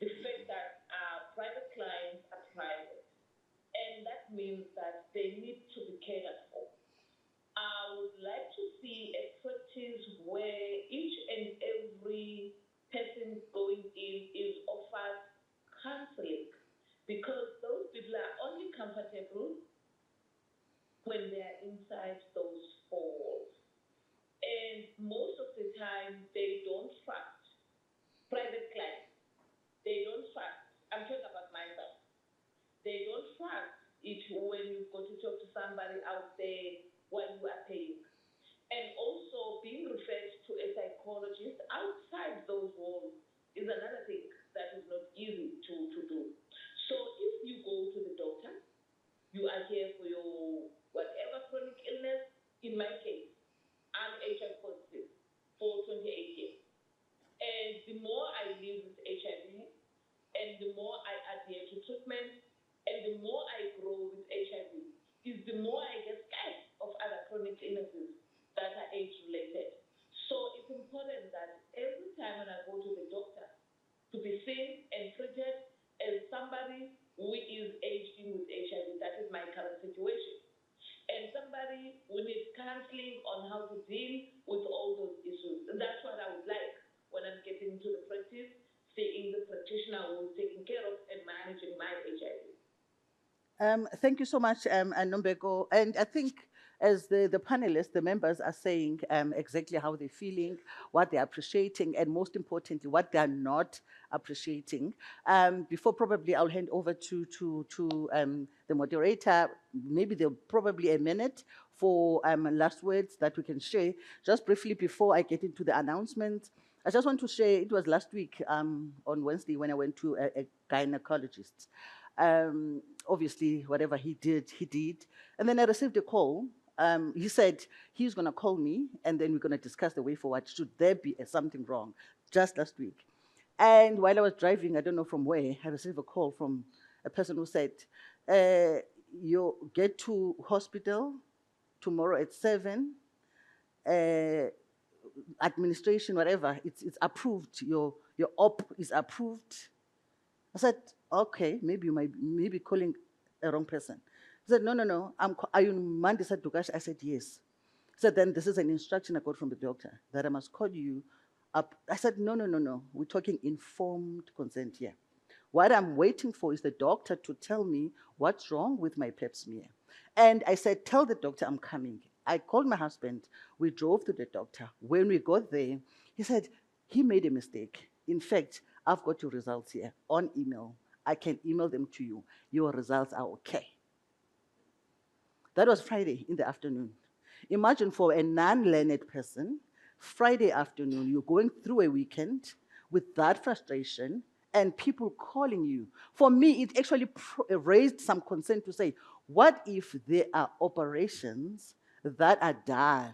The fact that private clients are private. And that means that they need to be catered for. I would like to see a practice where each and every person going in is offered counseling inside those four walls. And most of the time, they don't trust private clients. They don't trust. I'm talking about myself. They don't trust it when you go to talk to somebody out there while you are paying. And also being referred to a psychologist outside those walls is another thing that is not easy to do. So if you go to the doctor, you are here for your whatever chronic illness. In my case, I'm HIV positive for 28 years. And the more I live with HIV, and the more I adhere to treatment, and the more I grow with HIV, is the more I get scared of other chronic illnesses that are age-related. So it's important that every time when I go to the doctor, to be seen and treated as somebody who is aged in with HIV. That is my current situation. And somebody who needs counseling on how to deal with all those issues. And that's what I would like when I'm getting into the practice, seeing the practitioner who's taking care of and managing my HIV. Thank you so much, Nombeko. And I think as the panelists, the members are saying exactly how they're feeling, what they're appreciating, and most importantly, what they're not appreciating. Before probably I'll hand over to the moderator, maybe there'll probably a minute for last words that we can share. Just briefly before I get into the announcement, I just want to share, it was last week on Wednesday when I went to a gynecologist. Obviously, whatever he did, he did. And then I received a call. He said he's going to call me and then we're going to discuss the way forward. Should there be something wrong? Just last week. And while I was driving, I don't know from where, I received a call from a person who said, you get to hospital tomorrow at 7, administration, whatever, it's approved. Your op is approved. I said, okay, maybe you might be calling a wrong person. He said, no, are you Mandisa Dukash? I said, yes. He said, then this is an instruction I got from the doctor that I must call you up. I said, no. We're talking informed consent here. What I'm waiting for is the doctor to tell me what's wrong with my pap smear. And I said, tell the doctor I'm coming. I called my husband. We drove to the doctor. When we got there, he said, he made a mistake. In fact, I've got your results here on email. I can email them to you. Your results are okay. That was Friday in the afternoon. Imagine for a non-learned person, Friday afternoon, you're going through a weekend with that frustration and people calling you. For me, it actually raised some concern to say, what if there are operations that are done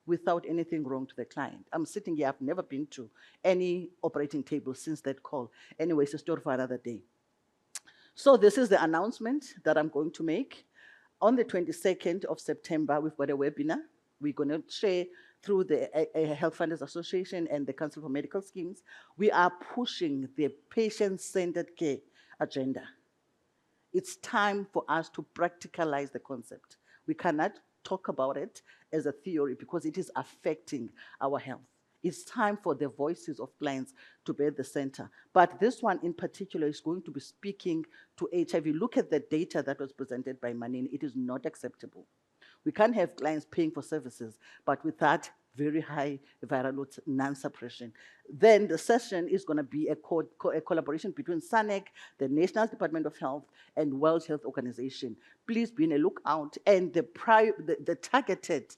without anything wrong to the client? I'm sitting here, I've never been to any operating table since that call. Anyway, it's a story for another day. So this is the announcement that I'm going to make. On the 22nd of September, we've got a webinar. We're going to share through the Health Funders Association and the Council for Medical Schemes. We are pushing the patient-centered care agenda. It's time for us to practicalize the concept. We cannot talk about it as a theory because it is affecting our health. It's time for the voices of clients to be at the center. But this one in particular is going to be speaking to HIV. Look at the data that was presented by Manini. It is not acceptable. We can't have clients paying for services, but with that very high viral load non-suppression. Then the session is going to be a collaboration between SANEC, the National Department of Health, and World Health Organization. Please be on a lookout. And the targeted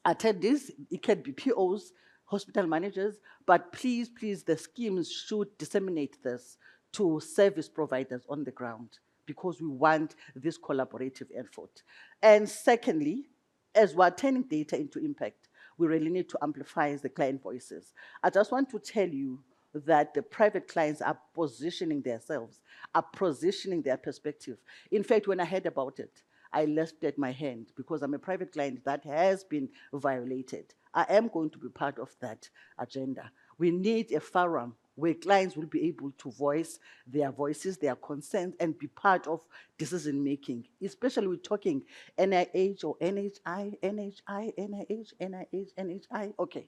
attendees, it can be POs, hospital managers, but please, the schemes should disseminate this to service providers on the ground because we want this collaborative effort. And secondly, as we're turning data into impact, we really need to amplify the client voices. I just want to tell you that the private clients are positioning themselves, are positioning their perspective. In fact, when I heard about it, I lifted my hand because I'm a private client that has been violated. I am going to be part of that agenda. We need a forum where clients will be able to voice their voices, their concerns, and be part of decision making. Especially we're talking NIH or NHI, NHI, NIH, NIH, NHI. Okay.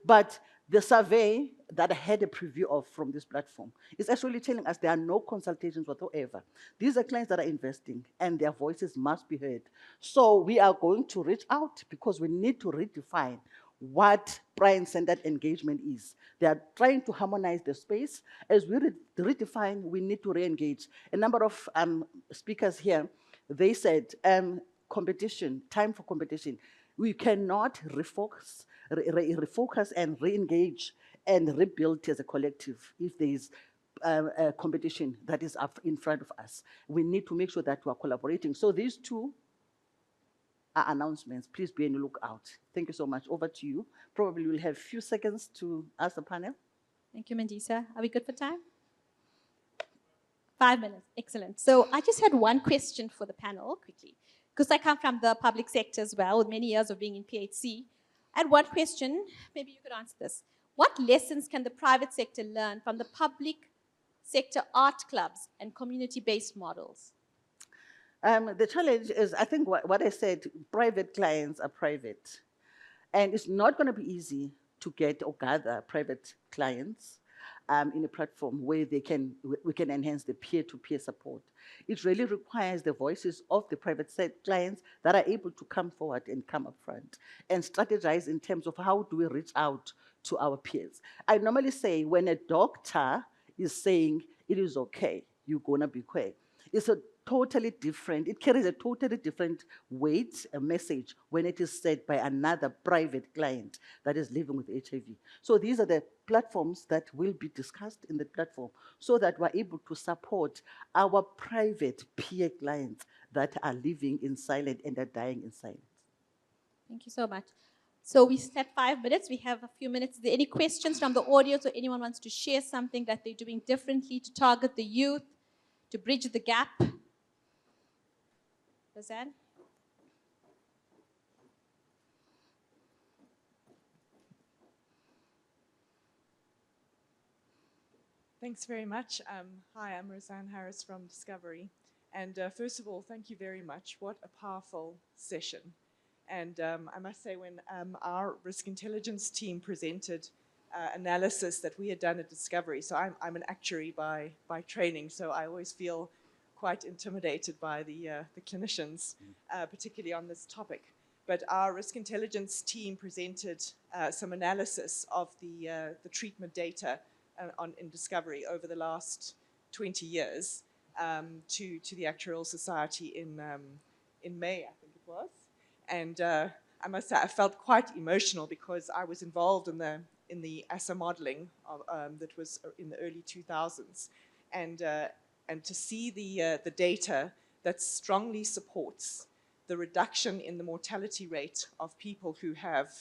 But the survey that I had a preview of from this platform is actually telling us there are no consultations whatsoever. These are clients that are investing and their voices must be heard. So we are going to reach out because we need to redefine what client-centered engagement is. They are trying to harmonize the space. As we redefine, we need to re-engage. A number of speakers here, they said competition, time for competition. We cannot refocus and re-engage and rebuild as a collective if there is a competition that is up in front of us. We need to make sure that we are collaborating. So these two are announcements. Please be on the lookout. Thank you so much. Over to you. Probably we'll have a few seconds to ask the panel. Thank you, Mandisa. Are we good for time? 5 minutes. Excellent. So I just had one question for the panel quickly, because I come from the public sector as well, with many years of being in PHC. I had one question. Maybe you could answer this. What lessons can the private sector learn from the public sector art clubs and community-based models? The challenge is, I think what I said, private clients are private. And it's not going to be easy to get or gather private clients in a platform where we can enhance the peer-to-peer support. It really requires the voices of the private clients that are able to come forward and come up front and strategize in terms of how do we reach out to our peers. I normally say when a doctor is saying it is okay, you're going to be quick, it's a totally different, it carries a totally different weight, a message, when it is said by another private client that is living with HIV. So these are the platforms that will be discussed in the platform so that we're able to support our private peer clients that are living in silence and are dying in silence. Thank you so much. So we had 5 minutes. We have a few minutes. Are there any questions from the audience or anyone wants to share something that they're doing differently to target the youth, to bridge the gap? Roseanne? Thanks very much. Hi, I'm Roseanne Harris from Discovery. And first of all, thank you very much. What a powerful session. And I must say, when our risk intelligence team presented analysis that we had done at Discovery, so I'm an actuary by training, so I always feel quite intimidated by the clinicians, particularly on this topic. But our risk intelligence team presented some analysis of the treatment data in Discovery over the last 20 years to the Actuarial Society in May, I think it was. And I must say, I felt quite emotional because I was involved in the ASA modeling that was in the early 2000s. And to see the data that strongly supports the reduction in the mortality rate of people who have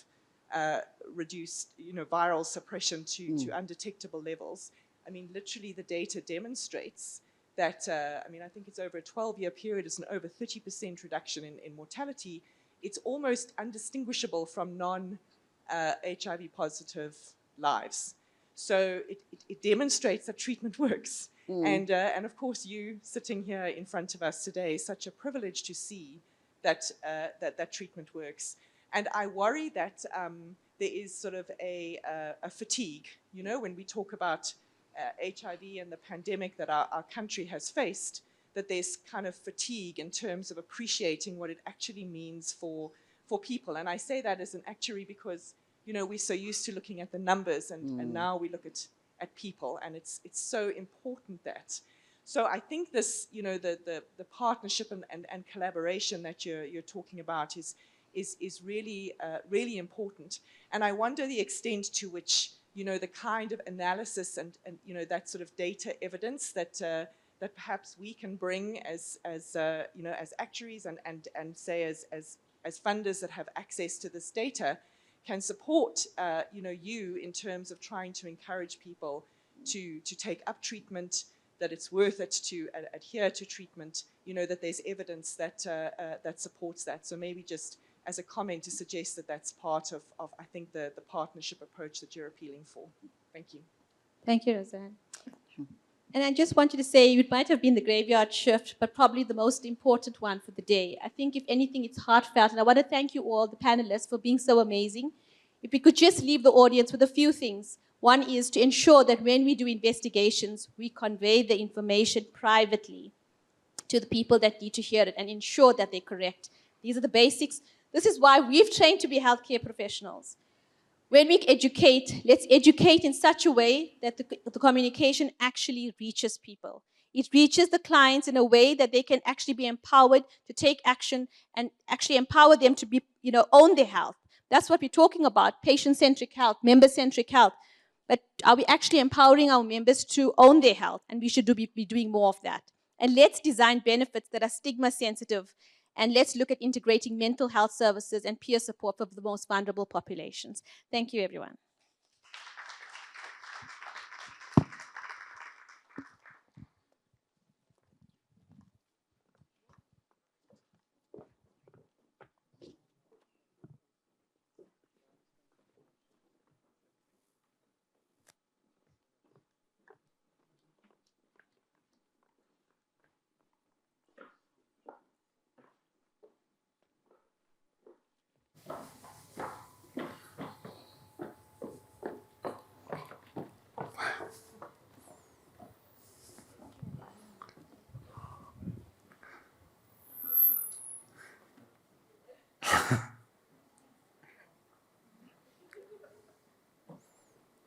reduced, viral suppression to undetectable levels. I mean, literally the data demonstrates that, I think it's over a 12-year period, it's an over 30% reduction in mortality. It's almost undistinguishable from non-HIV positive lives. So it demonstrates that treatment works. And of course, you sitting here in front of us today is such a privilege to see that treatment works. And I worry that there is sort of a fatigue, when we talk about HIV and the pandemic that our country has faced, that there's kind of fatigue in terms of appreciating what it actually means for people. And I say that as an actuary because, we're so used to looking at the numbers and now we look at people, and it's so important that. So I think this, the partnership and collaboration that you're talking about is really, really important. And I wonder the extent to which, the kind of analysis and that sort of data evidence that perhaps we can bring as actuaries and say as funders that have access to this data can support, you in terms of trying to encourage people to take up treatment, that it's worth it to adhere to treatment, that there's evidence that supports that. So maybe just as a comment to suggest that that's part of I think, the partnership approach that you're appealing for. Thank you. Thank you, Roseanne. And I just wanted to say it might have been the graveyard shift, but probably the most important one for the day. I think, if anything, it's heartfelt. And I want to thank you all, the panelists, for being so amazing. If we could just leave the audience with a few things. One is to ensure that when we do investigations, we convey the information privately to the people that need to hear it and ensure that they're correct. These are the basics. This is why we've trained to be healthcare professionals. When we educate, let's educate in such a way that the communication actually reaches people. It reaches the clients in a way that they can actually be empowered to take action and actually empower them to be, own their health. That's what we're talking about, patient-centric health, member-centric health. But are we actually empowering our members to own their health? And we should be doing more of that. And let's design benefits that are stigma-sensitive. And let's look at integrating mental health services and peer support for the most vulnerable populations. Thank you, everyone.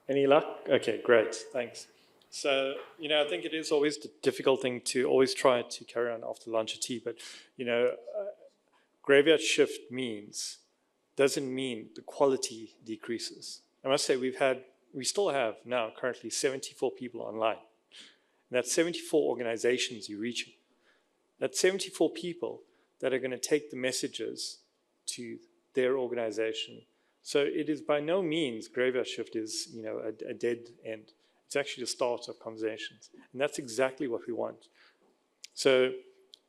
Any luck? Okay, great, thanks. So, I think it is always the difficult thing to always try to carry on after lunch or tea, but, graveyard shift doesn't mean the quality decreases. I must say we still have now currently 74 people online. And that's 74 organizations you're reaching. That's 74 people that are going to take the messages to their organization. So it is by no means graveyard shift is a dead end. It's actually the start of conversations. And that's exactly what we want. So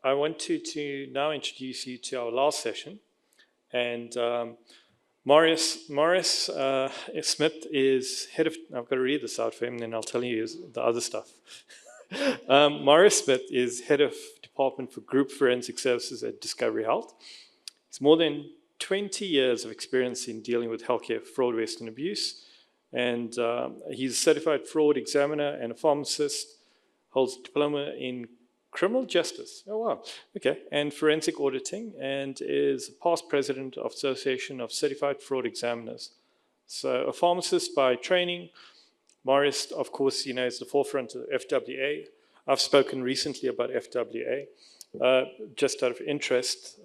I want to now introduce you to our last session. And Marius Smith is head of, I've got to read this out for him, and then I'll tell you the other stuff. Marius Smith is head of Department for Group Forensic Services at Discovery Health. It's more than 20 years of experience in dealing with healthcare fraud, waste, and abuse. And he's a certified fraud examiner and a pharmacist, holds a diploma in criminal justice. Oh, wow. Okay. And forensic auditing, and is past president of Association of Certified Fraud Examiners. So a pharmacist by training. Marius, of course, is the forefront of FWA. I've spoken recently about FWA. Just out of interest,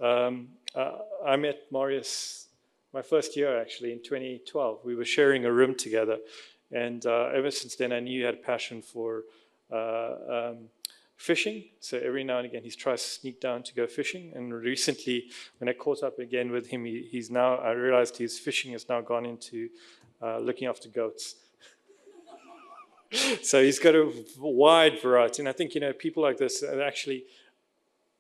I met Marius my first year, actually, in 2012. We were sharing a room together. And ever since then, I knew he had a passion for fishing. So every now and again, he tries to sneak down to go fishing. And recently, when I caught up again with him, I realized his fishing has now gone into looking after goats. So he's got a wide variety. And I think, people like this are actually,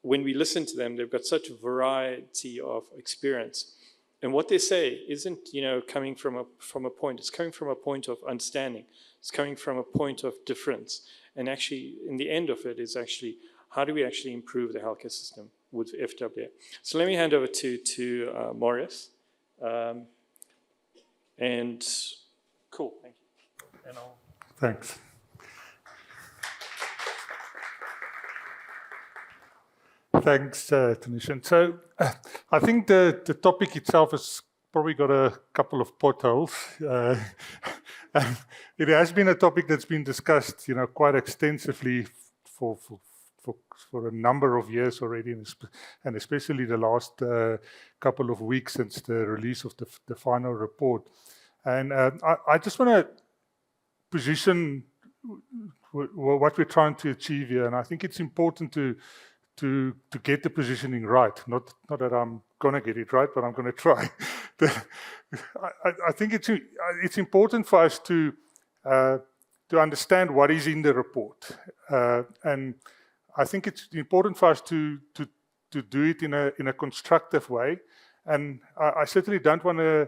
when we listen to them, they've got such a variety of experience. And what they say isn't, coming from a point. It's coming from a point of understanding. It's coming from a point of difference. And actually, in the end of it is actually, how do we actually improve the healthcare system with FWA? So let me hand over to Marius. And cool, thank you. And Thanks. Thanks, Tanisha. So I think the topic itself has probably got a couple of potholes. And it has been a topic that's been discussed, quite extensively for a number of years already, and especially the last couple of weeks since the release of the final report. And I just want to position what we're trying to achieve here, and I think it's important to get the positioning right. Not that I'm going to get it right, but I'm going to try. I think it's important for us to understand what is in the report, and I think it's important for us to do it in a constructive way. And I certainly don't want to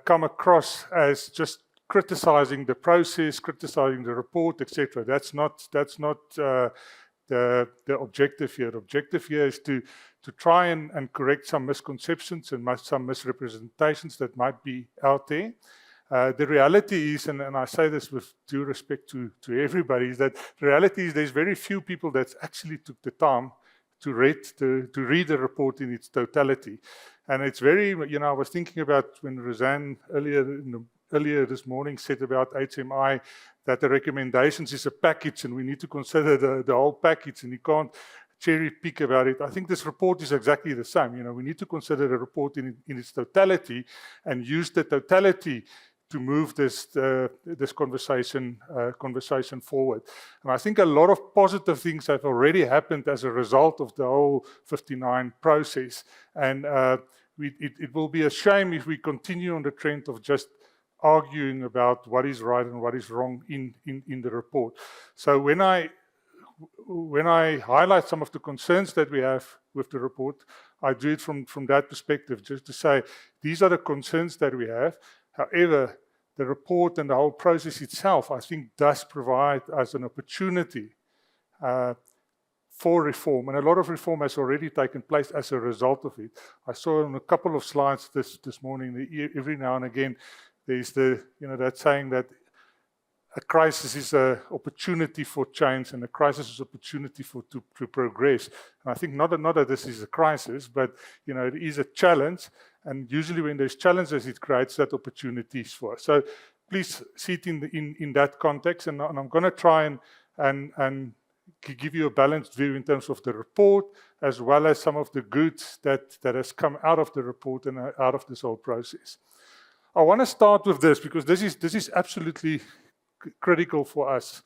come across as just criticizing the process, criticizing the report, etc. That's not the objective here. The objective here is to try and correct some misconceptions and some misrepresentations that might be out there. The reality is, and I say this with due respect to everybody, is that the reality is there's very few people that actually took the time to read the report in its totality. And it's very, I was thinking about when Roseanne earlier this morning said about HMI, that the recommendations is a package and we need to consider the whole package and you can't cherry pick about it. I think this report is exactly the same. We need to consider the report in its totality and use the totality to move this conversation forward. And I think a lot of positive things have already happened as a result of the whole 59 process. And it will be a shame if we continue on the trend of just arguing about what is right and what is wrong in the report. So when I highlight some of the concerns that we have with the report, I do it from that perspective, just to say these are the concerns that we have. However, the report and the whole process itself, I think, does provide us an opportunity for reform, and a lot of reform has already taken place as a result of it. I saw on a couple of slides this morning, every now and again, there's that saying that a crisis is an opportunity for change, and a crisis is an opportunity to progress. And I think not that this is a crisis, but it is a challenge. And usually, when there's challenges, it creates that opportunities for us. So please see it in that context. And I'm going to try and give you a balanced view in terms of the report, as well as some of the goods that has come out of the report and out of this whole process. I want to start with this because this is absolutely critical for us.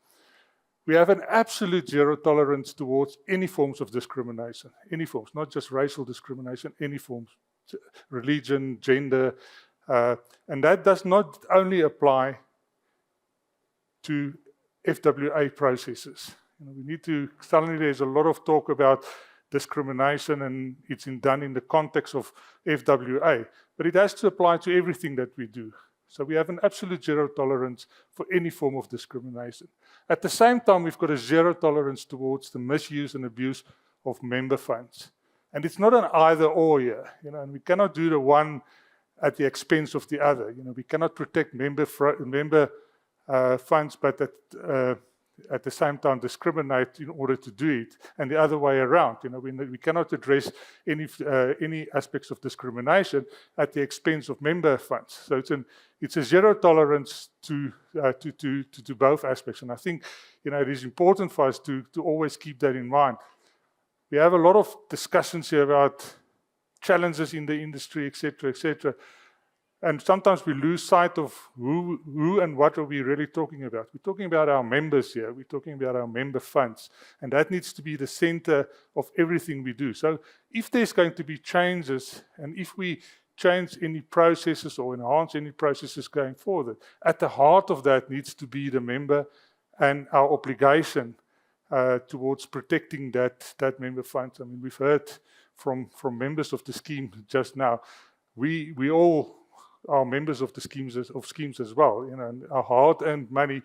We have an absolute zero tolerance towards any forms of discrimination, any forms, not just racial discrimination, any forms, religion, gender, and that does not only apply to FWA processes. We need to, suddenly there's a lot of talk about discrimination and it's done in the context of FWA, but it has to apply to everything that we do. So we have an absolute zero tolerance for any form of discrimination. At the same time, we've got a zero tolerance towards the misuse and abuse of member funds. And it's not an either or here, and we cannot do the one at the expense of the other. We cannot protect member funds, but at the same time discriminate in order to do it, and the other way around. We cannot address any aspects of discrimination at the expense of member funds. So it's a zero tolerance to both aspects, and I think it is important for us to always keep that in mind. We have a lot of discussions here about challenges in the industry, etc., etc. And sometimes we lose sight of who and what are we really talking about. We're talking about our members here. We're talking about our member funds. And that needs to be the center of everything we do. So if there's going to be changes, and if we change any processes or enhance any processes going forward, at the heart of that needs to be the member and our obligation towards protecting that member funds. I mean, we've heard from members of the scheme just now. We all are members of the schemes as well, and our hard-earned money,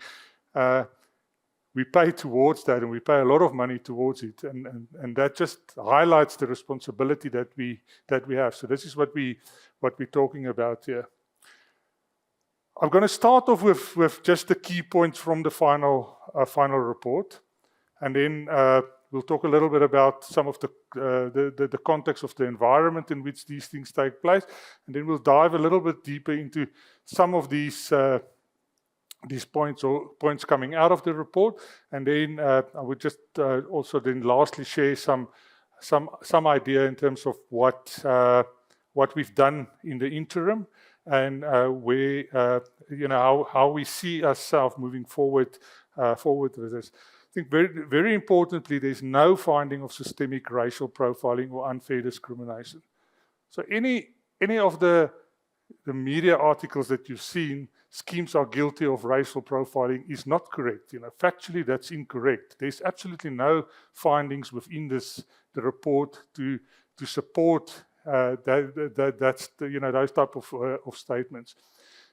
we pay towards that, and we pay a lot of money towards it, and that just highlights the responsibility that we have. So this is what we're talking about here. I'm going to start off with just the key points from the final report, and then we'll talk a little bit about some of the context of the environment in which these things take place, and then we'll dive a little bit deeper into some of these points coming out of the report, and then I would just also then lastly share some idea in terms of what we've done in the interim and where how we see ourselves moving forward with this. I think very, very importantly, there's no finding of systemic racial profiling or unfair discrimination. So any of the media articles that you've seen, schemes are guilty of racial profiling, is not correct. Factually, that's incorrect. There's absolutely no findings within the report to support those type of statements.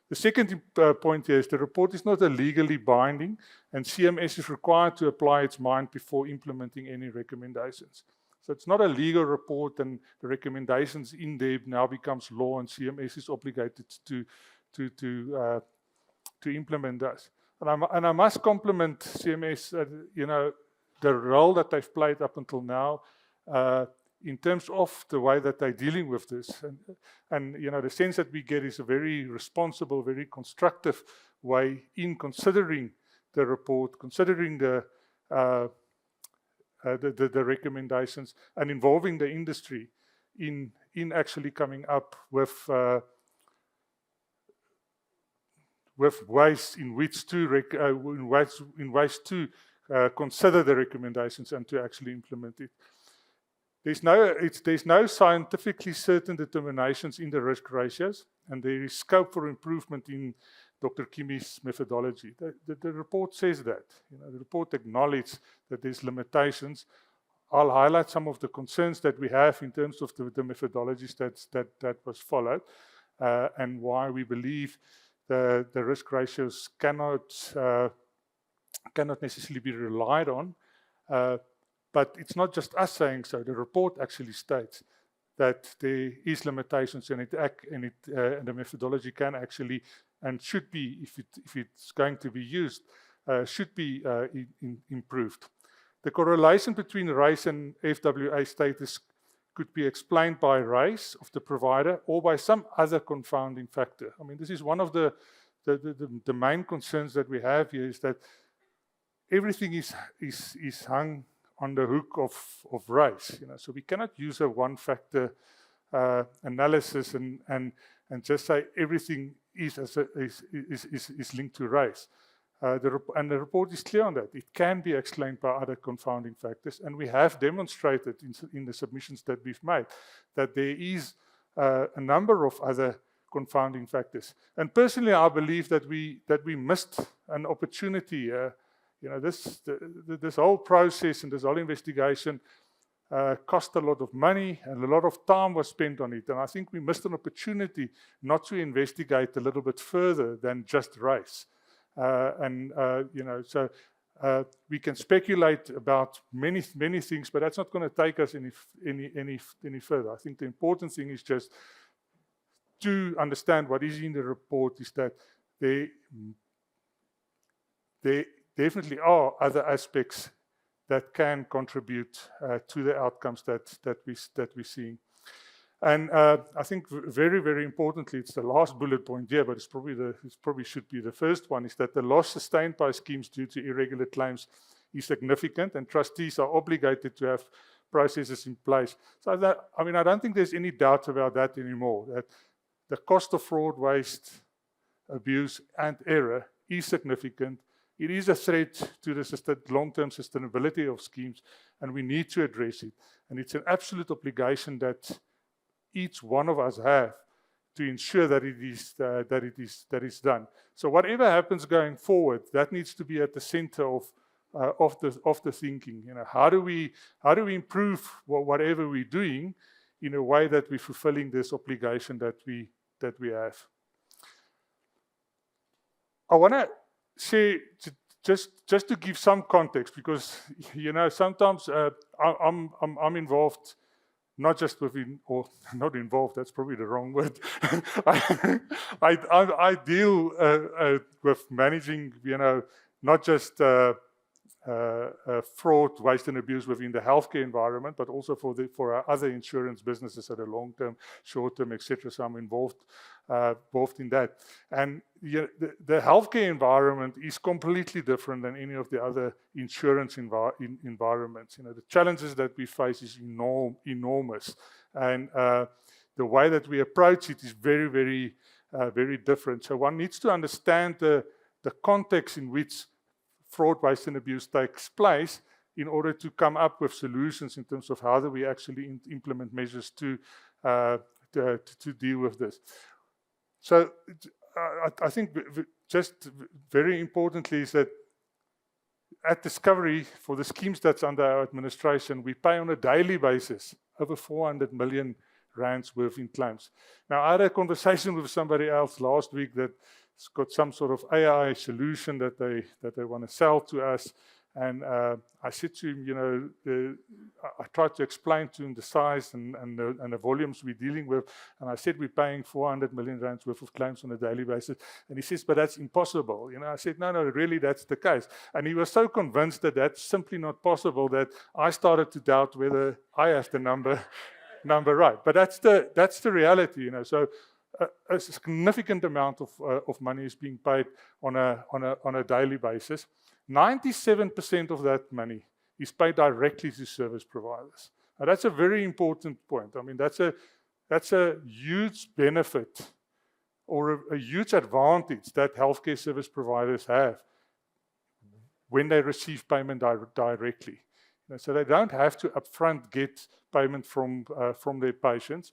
The second point here is the report is not a legally binding, and CMS is required to apply its mind before implementing any recommendations. So it's not a legal report, and the recommendations in there now becomes law, and CMS is obligated to implement those. And I must compliment CMS, the role that they've played up until now, in terms of the way that they're dealing with this. And the sense that we get is a very responsible, very constructive way in considering the report, considering the recommendations, and involving the industry in actually coming up with ways in which to consider the recommendations and to actually implement it. There's no scientifically certain determinations in the risk ratios, and there is scope for improvement in Dr. Kimi's methodology. The report says that. The report acknowledges that there's limitations. I'll highlight some of the concerns that we have in terms of the methodologies that was followed, and why we believe the risk ratios cannot necessarily be relied on. But it's not just us saying so. The report actually states that there is limitations, and the methodology can actually and should be, if it's going to be used, should be improved. The correlation between race and FWA status could be explained by race of the provider or by some other confounding factor. I mean, this is one of the main concerns that we have here, is that everything is hung on the hook of race. So we cannot use a one factor analysis and just say everything is linked to race. And the report is clear on that. It can be explained by other confounding factors, and we have demonstrated in the submissions that we've made that there is a number of other confounding factors. And personally, I believe that we missed an opportunity. This whole process and this whole investigation cost a lot of money, and a lot of time was spent on it. And I think we missed an opportunity not to investigate a little bit further than just race. So we can speculate about many things, but that's not going to take us any further. I think the important thing is just to understand what is in the report, is that there definitely are other aspects that can contribute to the outcomes that we're seeing. And I think very, very importantly, it's the last bullet point here, but it probably should be the first one, is that the loss sustained by schemes due to irregular claims is significant, and trustees are obligated to have processes in place. So I don't think there's any doubt about that anymore, that the cost of fraud, waste, abuse, and error is significant. It is a threat to the long-term sustainability of schemes, and we need to address it. And it's an absolute obligation that each one of us have to ensure that it is done. So whatever happens going forward, that needs to be at the center of the thinking. How do we improve whatever we're doing in a way that we're fulfilling this obligation that we have. I want to say, just to give some context, because sometimes I'm involved, not just within, or not involved, that's probably the wrong word. I deal with managing, not just fraud, waste, and abuse within the healthcare environment, but also for our other insurance businesses at a long-term, short-term, etc. So I'm involved in that. And the healthcare environment is completely different than any of the other insurance environments. The challenges that we face is enormous, and the way that we approach it is very, very, very different. So one needs to understand the context in which fraud, waste, and abuse takes place in order to come up with solutions in terms of how do we actually implement measures to deal with this. So I think just very importantly is that at Discovery, for the schemes that's under our administration, we pay on a daily basis over 400 million rands worth in claims. Now, I had a conversation with somebody else last week that's got some sort of AI solution that they want to sell to us. And I said to him, I tried to explain to him the size and the volumes we're dealing with. And I said, we're paying 400 million rands worth of claims on a daily basis. And he says, but that's impossible. I said, no, really, that's the case. And he was so convinced that that's simply not possible that I started to doubt whether I have the number right. But that's the reality, So a significant amount of money is being paid on a daily basis. 97% of that money is paid directly to service providers. Now, that's a very important point. I mean, that's a huge benefit or a huge advantage that healthcare service providers have when they receive payment directly. So they don't have to upfront get payment from their patients.